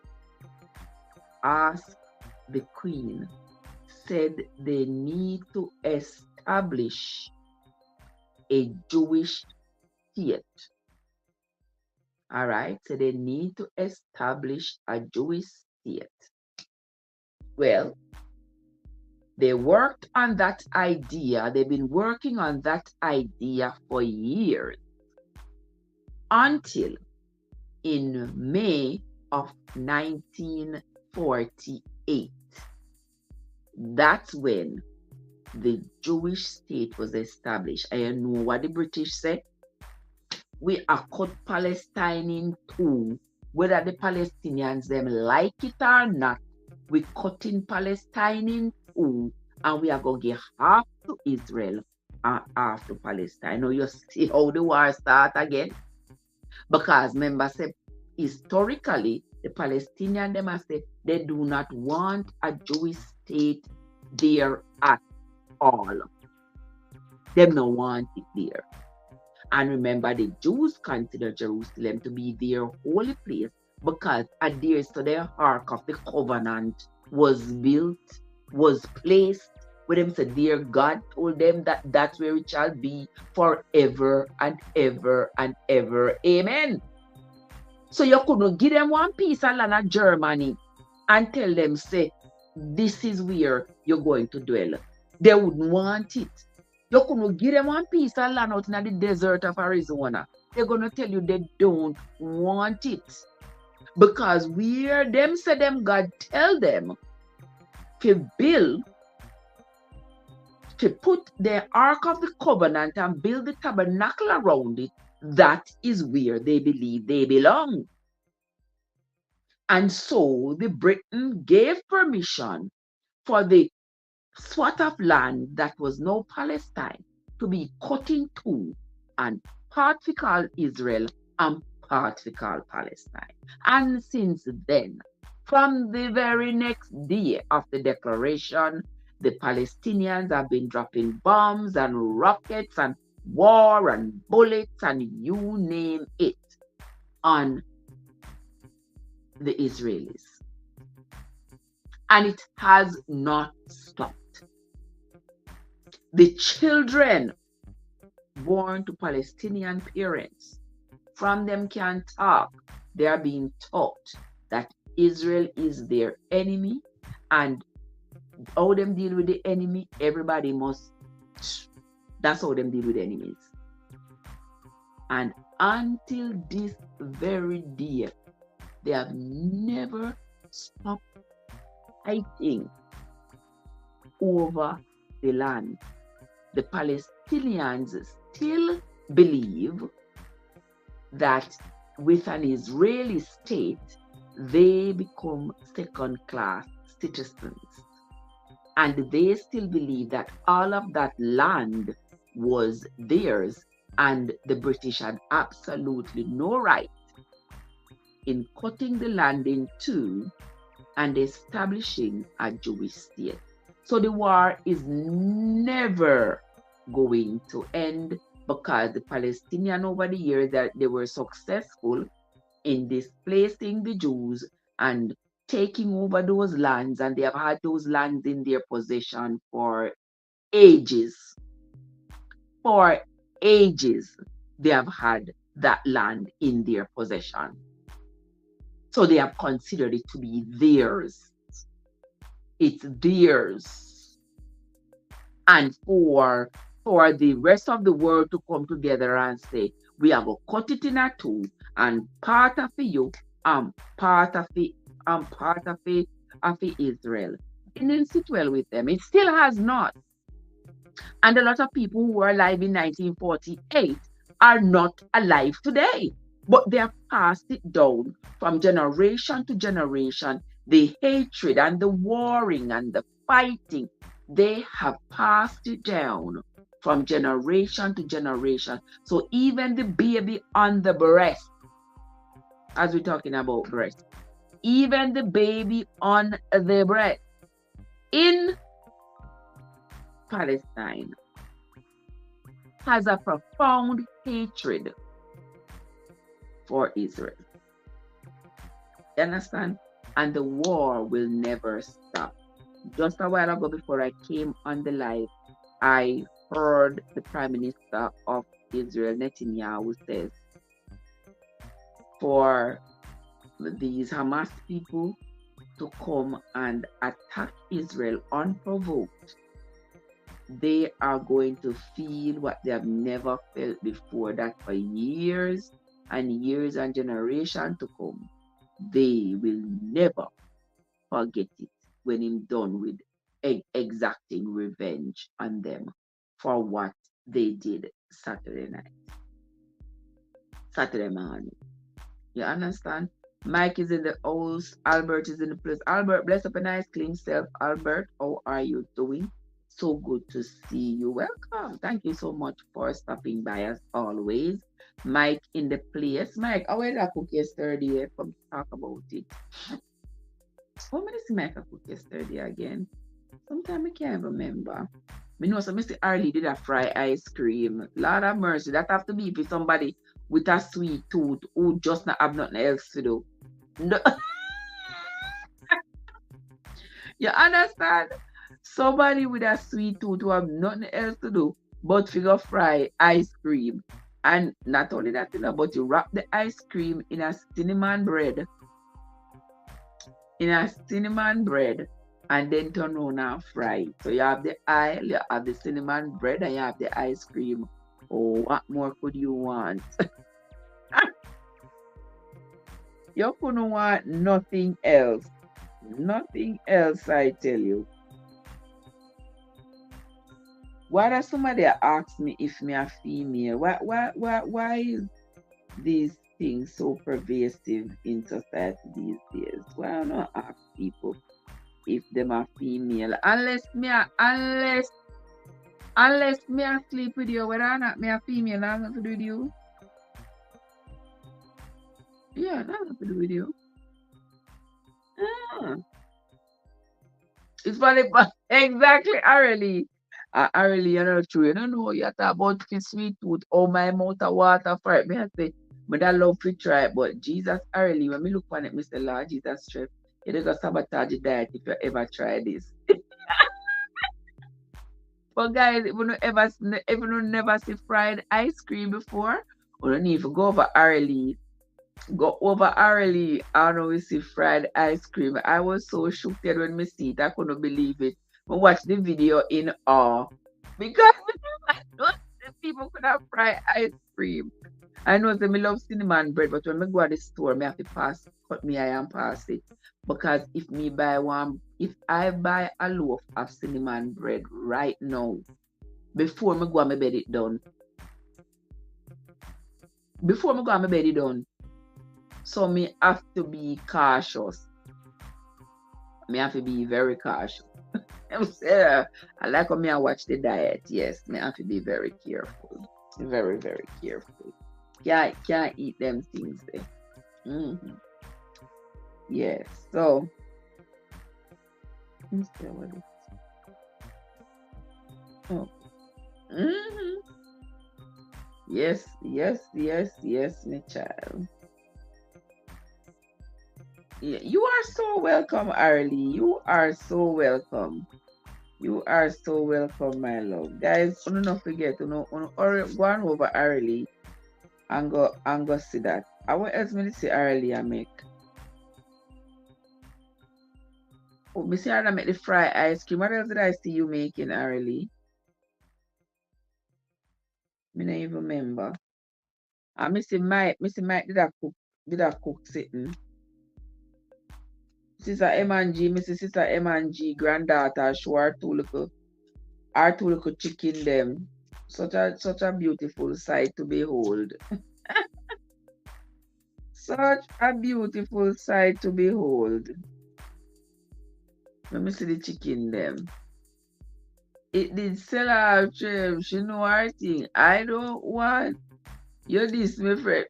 asked the Queen, said they need to establish a Jewish state. All right, so they need to establish a Jewish state. Well, they worked on that idea. They've been working on that idea for years until in May of 1948. That's when the Jewish state was established. And you know what the British said? We are cut Palestine in two. Whether the Palestinians them like it or not, we cutting Palestine in two, and we are going to give half to Israel and half to Palestine. Now you see how the war start again? Because remember, say, historically, the Palestinians them have said they do not want a Jewish state there at all. They don't want it there. And remember, the Jews consider Jerusalem to be their holy place because adheres to the Ark of the Covenant was built, was placed, where them said, dear God told them that that's where it shall be forever and ever and ever. Amen. So you couldn't give them one piece of land of Germany and tell them, say, this is where you're going to dwell. They wouldn't want it. You couldn't give them one piece of land out in the desert of Arizona. They're going to tell you they don't want it. Because where them say them God tell them to build, to put the Ark of the Covenant and build the tabernacle around it, that is where they believe they belong. And so the Britain gave permission for the swath of land that was now Palestine to be cut in two, and part we call Israel and part we call Palestine. And since then, from the very next day of the declaration, the Palestinians have been dropping bombs and rockets and war and bullets and you name it on the Israelis. And it has not stopped. The children born to Palestinian parents, from them can talk. They are being taught that Israel is their enemy, and how them deal with the enemy, everybody must, that's how them deal with enemies. And until this very day, they have never stopped fighting over the land. The Palestinians still believe that with an Israeli state, they become second-class citizens. And they still believe that all of that land was theirs, and the British had absolutely no right in cutting the land in two and establishing a Jewish state. So the war is never going to end, because the Palestinians over the years that they were successful in displacing the Jews and taking over those lands, and they have had those lands in their possession for ages. For ages, they have had that land in their possession. So they have considered it to be theirs. It's theirs. And for the rest of the world to come together and say, we are going to cut it in two, and part of you and part of it of Israel. It didn't sit well with them. It still has not. And a lot of people who were alive in 1948 are not alive today. But they have passed it down from generation to generation. The hatred and the warring and the fighting, they have passed it down from generation to generation. So even the baby on the breast, as we're talking about breast, even the baby on the breast in Palestine has a profound hatred for Israel. You understand? And the war will never stop. Just a while ago, before I came on the live, I heard the Prime Minister of Israel, Netanyahu, says, for these Hamas people to come and attack Israel unprovoked, they are going to feel what they have never felt before, that for years and years and generations to come, they will never forget it when I'm done with exacting revenge on them for what they did Saturday morning. You understand? Mike is in the house. Albert is in the place. Albert, bless up a nice clean self. Albert, how are you doing? So good to see you. Welcome. Thank you so much for stopping by as always. Mike in the place. Mike, how did I cook yesterday? Come talk about it. How many Mike I cook yesterday again? Sometimes I can't remember. Me know so Mr. Arlie did a fry ice cream. Lord have mercy. That have to be for somebody with a sweet tooth who just not have nothing else to do. No. You understand? Somebody with a sweet tooth who have nothing else to do but figure fry ice cream. And not only that, you know, but you wrap the ice cream in a cinnamon bread. And then turn around and fry. So you have the aisle, you have the cinnamon bread, and you have the ice cream. Oh, what more could you want? You couldn't want nothing else. Nothing else, I tell you. Why does somebody ask me if me a female? Why is these things so pervasive in society these days? Why don't I ask people if them are female? Unless me I sleep with you, whether or not me a female, I'm going to do with you. Yeah, that's nothing to do with you. It's funny, but exactly, Arely. Arely, you know true. You don't know you talk about the sweet tooth. Oh, my mouth of water for it. Me I say, but I love to try it. But Jesus, Arely, when me look on it, Mr. Lord Jesus, Trev, you're going to sabotage your diet if you ever try this. But guys, if you never see fried ice cream before, you don't need to go over Arely. Go over Arely and we see fried ice cream. I was so shocked when me see it. I couldn't believe it. I watched the video in awe because I know the people could have fried ice cream. I know that me love cinnamon bread, but when I go to the store, I have to cut my eye and pass it. Because if I buy a loaf of cinnamon bread right now, before I go on my bed it done. So me have to be cautious. Me have to be very cautious. I like when I watch the diet. Yes, me have to be very careful. Very, very careful. Can't eat them things there. Yes. So let's see what it is. Oh. Yes, my child. Yeah, you are so welcome, Arlie. You are so welcome. You are so welcome, my love. Guys, don't forget to go on over Arlie and go see that. I want else me to see Arlie I make. Oh, me see I make the fried ice cream. What else did I see you making, Arlie? Me don't even remember. I Missy Mike did I cook sitting. Sister M&G, Mrs. Sister M&G, granddaughter, show her two little chicken them. Such a beautiful sight to behold. Such a beautiful sight to behold. Let me see the chicken them. It did sell out, Trev. She know her thing. I don't want you this, my friend.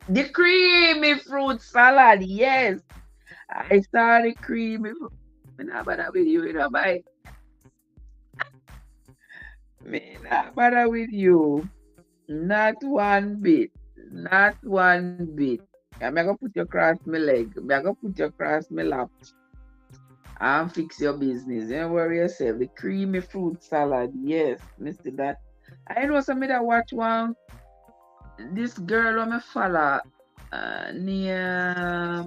The creamy fruit salad, yes. I saw the creamy fruit. I'm not bother with you, you know, bye. Me not bother with you. Not one bit. Not one bit. I'm gonna put you across my leg. I'm gonna put you across my lap. And fix your business. Don't worry yourself. The creamy fruit salad. Yes, Mr. That. I know somebody that watch one. This girl on my follow near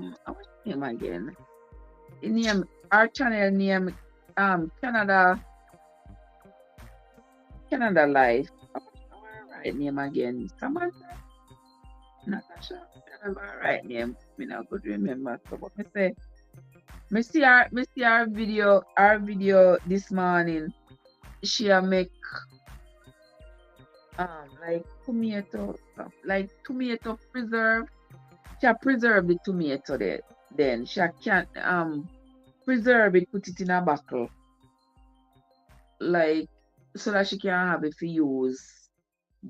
name again? The name, our channel name, Canada Life. Right name again. Samantha, Natasha. Right name. Me not good remember. So what me say? Me see our video this morning. She make like tomato preserve. She preserve the tomato there. Then she can preserve it, put it in a bottle. Like so that she can have it for use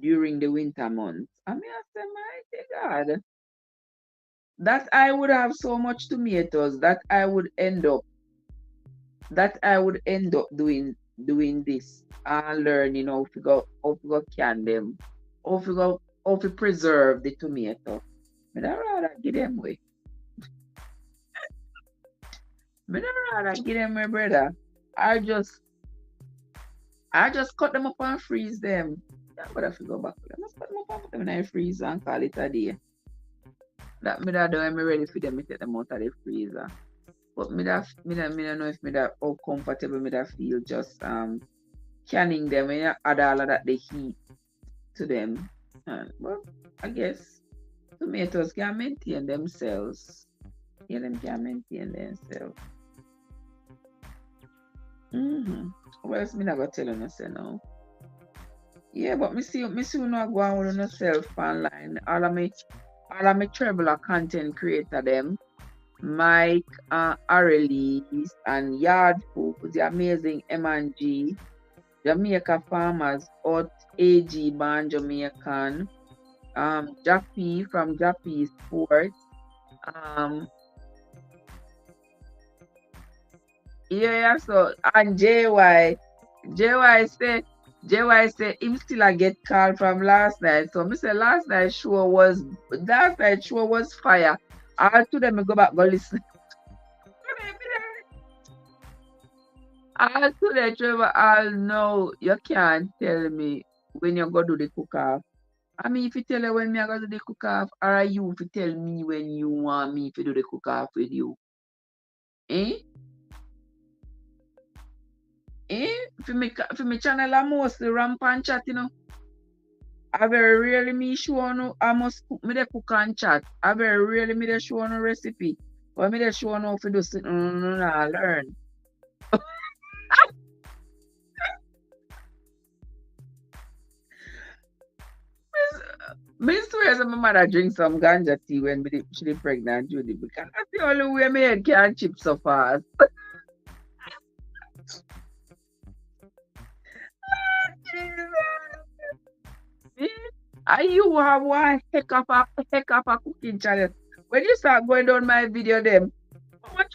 during the winter months. I mean I say, mighty God. That I would have so much tomatoes that I would end up doing this and learning how to go can them, how to preserve the tomato. But I rather give them away. But I rather give them away, brother. I just cut them up and freeze them. Yeah, but I have to go back. I must cut them up and put them in a freezer and call it a day. That me that do when me ready for them, me take them out of the freezer. But me don't know if me that how comfortable me that feel just canning them and add all of that the heat to them. Well, I guess tomatoes can maintain themselves. Yeah, them can maintain themselves. What else me not gonna tell you say now? Yeah, but me see you not go on with yourself online. All of me traveler content creator them. Mike, Arelis, and Yard Folk, the amazing M&G, Jamaica Farmers, Hot, AG Band Jamaican, Jappy from Jappy Sports, yeah, so, and JY say him still a get call from last night. So me say last night show was fire. All to them go back go listen. All to them, Trevor, all know you can't tell me when you go do the cook off. I mean, if you tell you when me I go do the cook off, or are you if you tell me when you want me to do the cook off with you? Eh? For me channel I mostly rampant chat, you know. I very rarely me show no I must cook me the cook and chat. I very rarely me the show no recipe. But me the show no for do something I learn. Me swear my mother drink some ganja tea when she pregnant Judy because that's the only way my head can chip so fast. And you have one heck of a cooking channel. When you start going down my video, them how much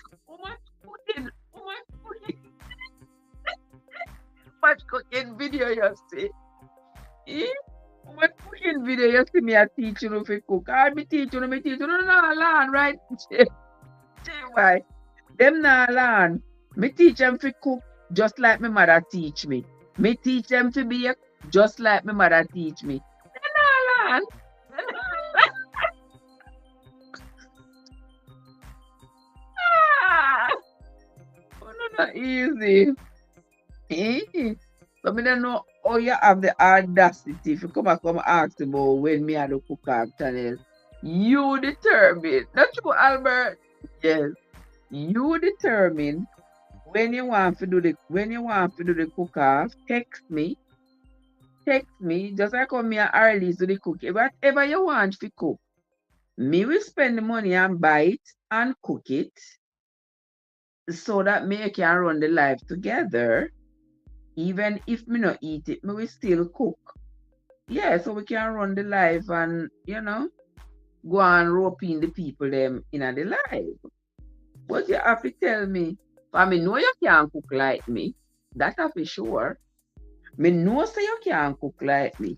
cooking video you see? How much cooking video you see me a teach you to cook? I be teach you no learn, right? Why? Them not learn. Me teach them to cook just like my mother teach me. Me teach them to bake just like my mother teach me. They not learn. Not easy. So me don't know how you have the audacity if you come ask about when me had a cook up channel. You determine. Not true, Albert. Yes. You determine when you want to do the cook off, text me. Just like how me and Arlie do the cook. Whatever you want to cook. Me will spend the money and buy it and cook it. So that me can run the life together. Even if me not eat it, me will still cook. Yeah, so we can run the life and go and rope in the people them in the life. But you have to tell me, I mean, know you can't cook like me. That I for sure. Me know say you can't cook like me.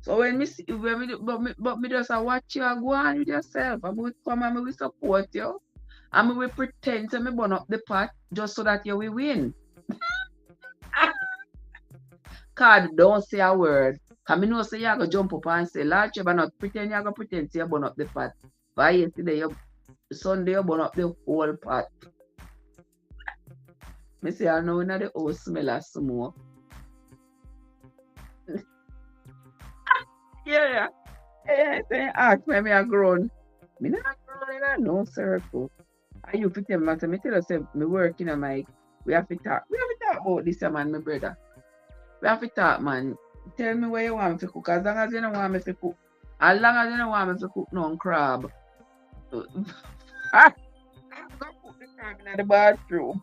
So when me see, but me just watch you go on with yourself. I will come and me will support you. And me will pretend to me burn up the pot just so that you will win. God, don't say a word. Because I know say you go jump up and say, Lord, you not pretend you go pretend to you burn up the pot. But yesterday Sunday you burn up the whole pot. Me say I know the house smell of smoke. Yeah. They ask me I grown. Me not grown in a no circle. I you fit them matter. Me tell us me work in a mic. We have to talk. We have to talk about this man, my brother. We have to talk, man. Tell me where you want me to cook. As long as you don't want me to cook. As long as you don't want me to cook no crab. I'm gonna cook the crab in the bathroom.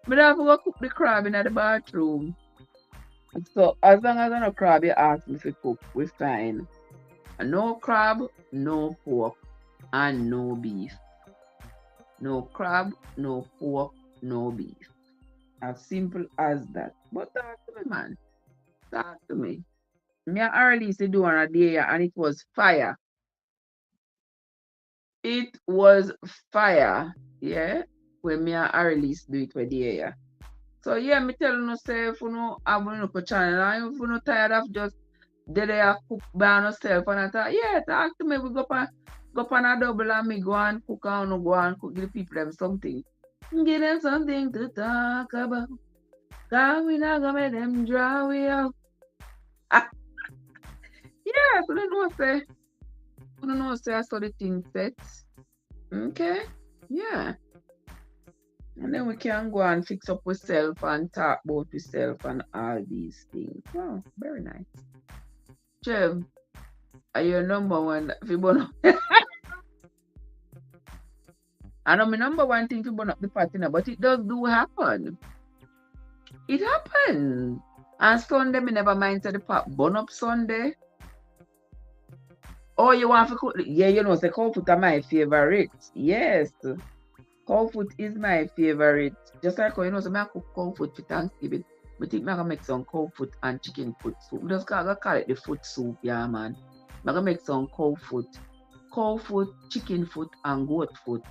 But I have to go cook the crab in the bathroom. So as long as I no crab you ask me to cook, we fine. No crab, no pork, and no beef. No crab, no pork, no beef. As simple as that. But talk to me, man. Talk to me. Me and Arlie to do on a day and it was fire. It was fire. Yeah. When me and Arlie do it for the day. So yeah, me tell you say if you know have a channel and if you not tired of just there cook by yourself and I thought, yeah, talk to me, we go on a double and me go and cook and go and cook, give the people them something. Give them something to talk about. Cause we not gonna make them draw we out. Yeah, so you know say I saw the thing set. Okay? Yeah. And then we can go and fix up ourselves and talk about ourselves and all these things. Wow, very nice. Trev, are you number one? I know my number one thing to burn up the party now, but it does do happen. It happens. And Sunday, me never mind to the pot burn up Sunday. Oh, you want to cook? Yeah, you know, say cold food are my favorite. Yes. Cold food is my favorite. Just like you know, so I cook cold food for Thanksgiving. I think I'm gonna make some cold food and chicken foot soup. Just gonna call it the foot soup, yeah, man. I'm gonna make some cold food, chicken foot, and goat foot.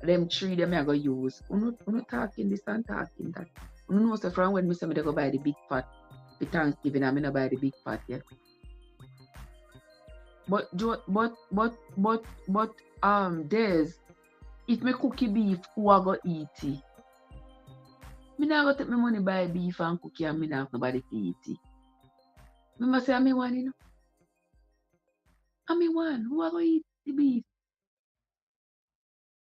Them three them I gonna use. Uno talking this and talking that. Uno know so from when me say me go buy the big pot for Thanksgiving, I'm gonna buy the big pot, yeah. But there's if me cookie beef, who I go eat it? Me not go take my money buy beef and cookie and me not have nobody to eat it. Me must say I'm one, you know. I'm one. Who I go eat the beef?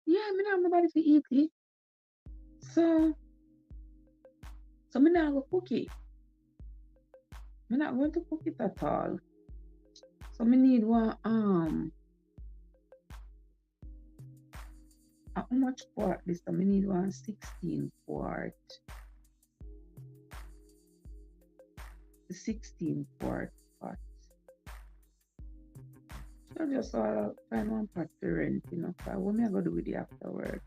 Yeah, me not have nobody to eat it. So me not go cook it. Me not going to cook it at all. So me need one how much quart this? So me need one 16 quart. 16 quart pot. So just find one pot to rent, you know. What am I gonna do with it afterward?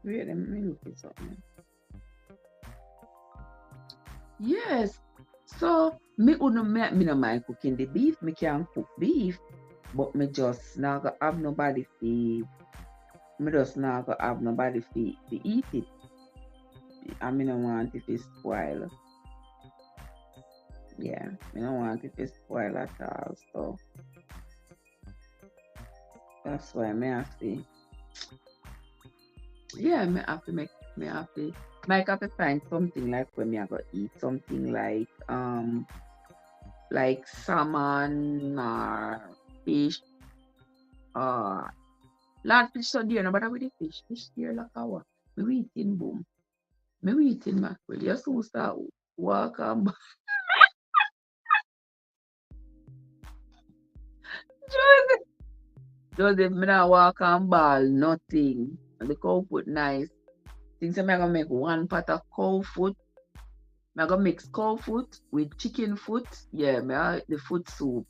Wait, let me look at something. Yes. So me no mind cooking the beef. Me can cook beef, but me just not gonna have nobody to. Me just not gonna have nobody to eat it. I mean, I want it to spoil. Yeah, I don't want it to spoil at all. So that's why me have to. Yeah, me have to make. Me have to find something like when me I go eat something like salmon or fish or large fish so dear, no matter with the fish dear like our. Me eating boom. Me eating mackerel. You so start walk and Joseph, me not walk and ball, nothing. And the cow foot nice. Things I'm gonna make one pot of cow foot. I'm gonna mix cow foot with chicken foot. Yeah, the foot soup.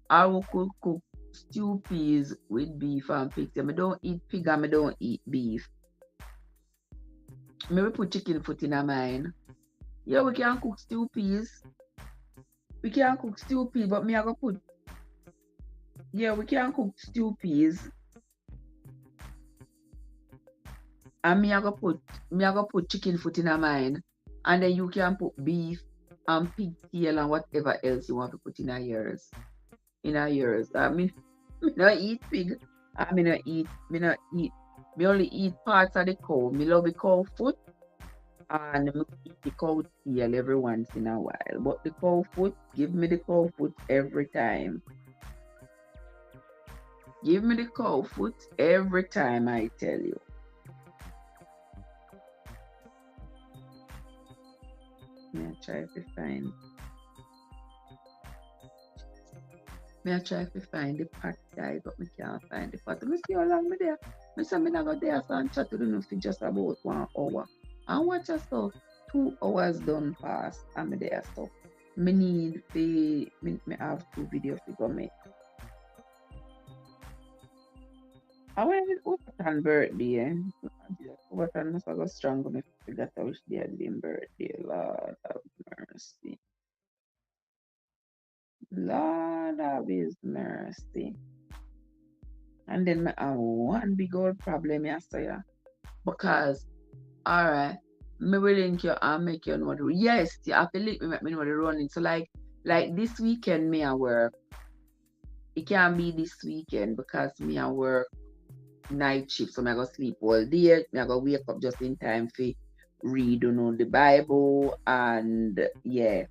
I will cook stew peas with beef and pig. I don't eat pig and I don't eat beef. Maybe put chicken foot in mine. Yeah, we can cook stew peas. We can cook stew peas, but me I go put. Yeah, we can cook stew peas. And me I go put chicken foot in mine. And then you can put beef and pig tail and whatever else you want to put in yours. I mean, me not eat pig. Me not eat. Me only eat parts of the cow. Me love the cow foot. And me eat the cow tail every once in a while. But the cow foot, give me the cow foot every time. Give me the cow foot every time, I tell you. May I try to find. May I try to find the pot guy, but me can't find the pot. Me see how long me there. Me say me not go there so and chat to them for just about 1 hour. And watch us so 2 hours done past. I'm there so. Me need the me have 2 videos to go make. I went with Overton birthday. Overton must have got strong when I forgot how she had been birthday. Lord have mercy. Lord have his mercy. And then I have one big old problem yesterday. Because, alright, me will link you and make you know. Yes, you have to link me, make me know the running. So like this weekend me I work. It can't be this weekend because me I work night shift, so I go sleep all day. I go wake up just in time for read, the Bible, and yeah,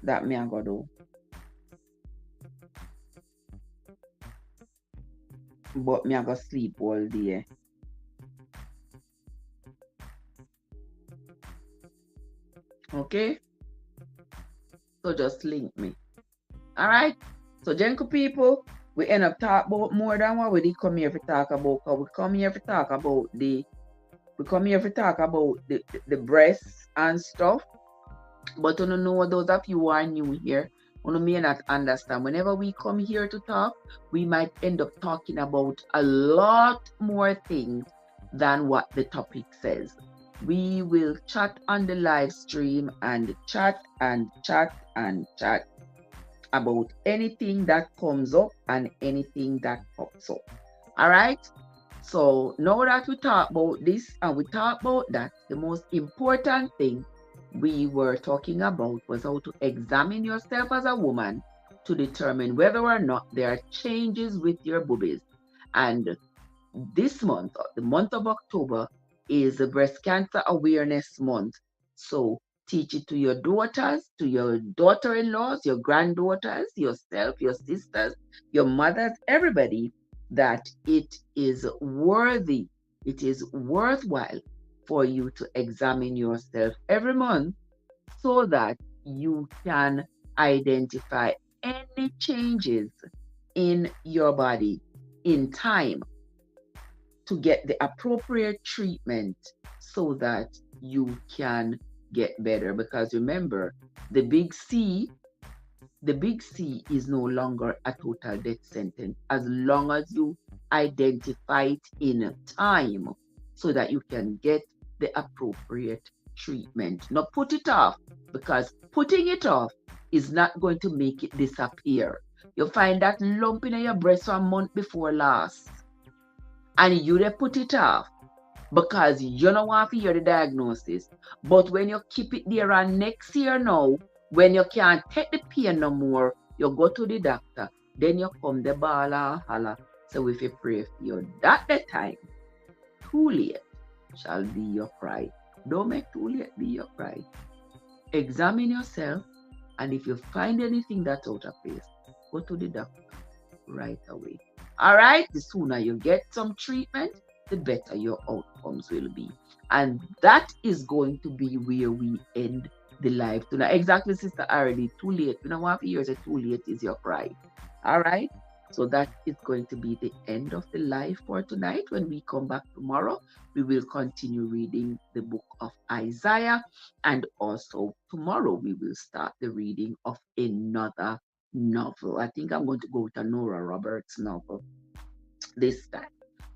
that me I go do. But me I go sleep all day. Okay, so just link me. All right. So, Jenko people, we end up talking about more than what we did come here to talk about. Cause we come here to talk about the breasts and stuff. But you know, those of you who are new here, you may not understand. Whenever we come here to talk, we might end up talking about a lot more things than what the topic says. We will chat on the live stream and chat about anything that comes up and anything that pops up. All right? So now that we talk about this and we talk about that, the most important thing we were talking about was how to examine yourself as a woman to determine whether or not there are changes with your boobies. And this month, the month of October, is the Breast Cancer Awareness Month. So teach it to your daughters, to your daughter-in-laws, your granddaughters, yourself, your sisters, your mothers, everybody, that it is worthy, it is worthwhile for you to examine yourself every month so that you can identify any changes in your body in time to get the appropriate treatment so that you can get better. Because remember, the big C is no longer a total death sentence as long as you identify it in time so that you can get the appropriate treatment. Now put it off, because putting it off is not going to make it disappear. You'll find that lump in your breast for a month before last, and you put it off because you don't want to hear the diagnosis. But when you keep it there and next year now, when you can't take the pain no more, you go to the doctor. Then you come the ball and holler. So if you pray for you, that the time, too late shall be your cry. Don't make too late be your cry. Examine yourself, and if you find anything that's out of place, go to the doctor right away. All right? The sooner you get some treatment, the better your outcomes will be. And that is going to be where we end the live tonight. Exactly, Sister Arlie. Too late. You know what? Here's a too late is your cry. All right? So that is going to be the end of the live for tonight. When we come back tomorrow, we will continue reading the book of Isaiah. And also tomorrow, we will start the reading of another novel. I think I'm going to go with a Nora Roberts novel this time.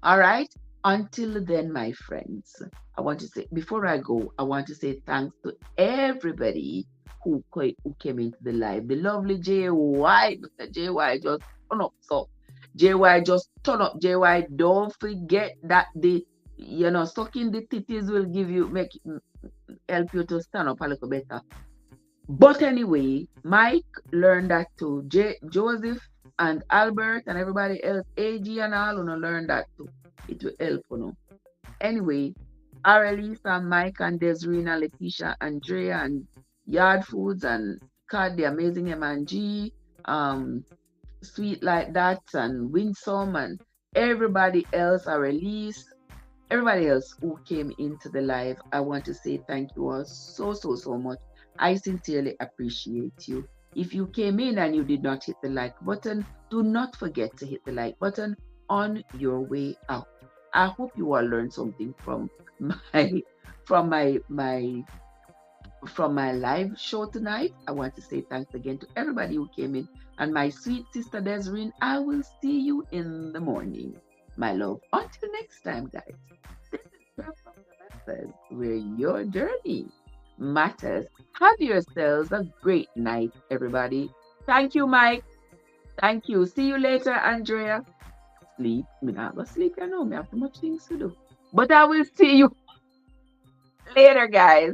All right. Until then, my friends, I want to say, before I go, I want to say thanks to everybody who came into the live. The lovely JY, Mr. JY just turn up. So, JY just turn up. JY, don't forget that sucking the titties will help you to stand up a little better. But anyway, Mike learned that too. Joseph and Albert and everybody else, AG and all, learn that too. It will help. Anyway, Arelisa, Mike and Desiree and Letitia, Andrea and Yard Foods and Card, the amazing M&G, Sweet Like That and Winsome and everybody else, Arelise, everybody else who came into the live. I want to say thank you all so much. I sincerely appreciate you. If you came in and you did not hit the like button, do not forget to hit the like button on your way out. I hope you all learned something from my live show tonight. I want to say thanks again to everybody who came in. And my sweet sister Desiree, I will see you in the morning. My love. Until next time, guys. This is Trev from Trevessence, where your journey matters. Have yourselves a great night, everybody. Thank you, Mike. Thank you. See you later, Andrea. Sleep. I'm not going to sleep. I know I have too much things to do. But I will see you later, guys.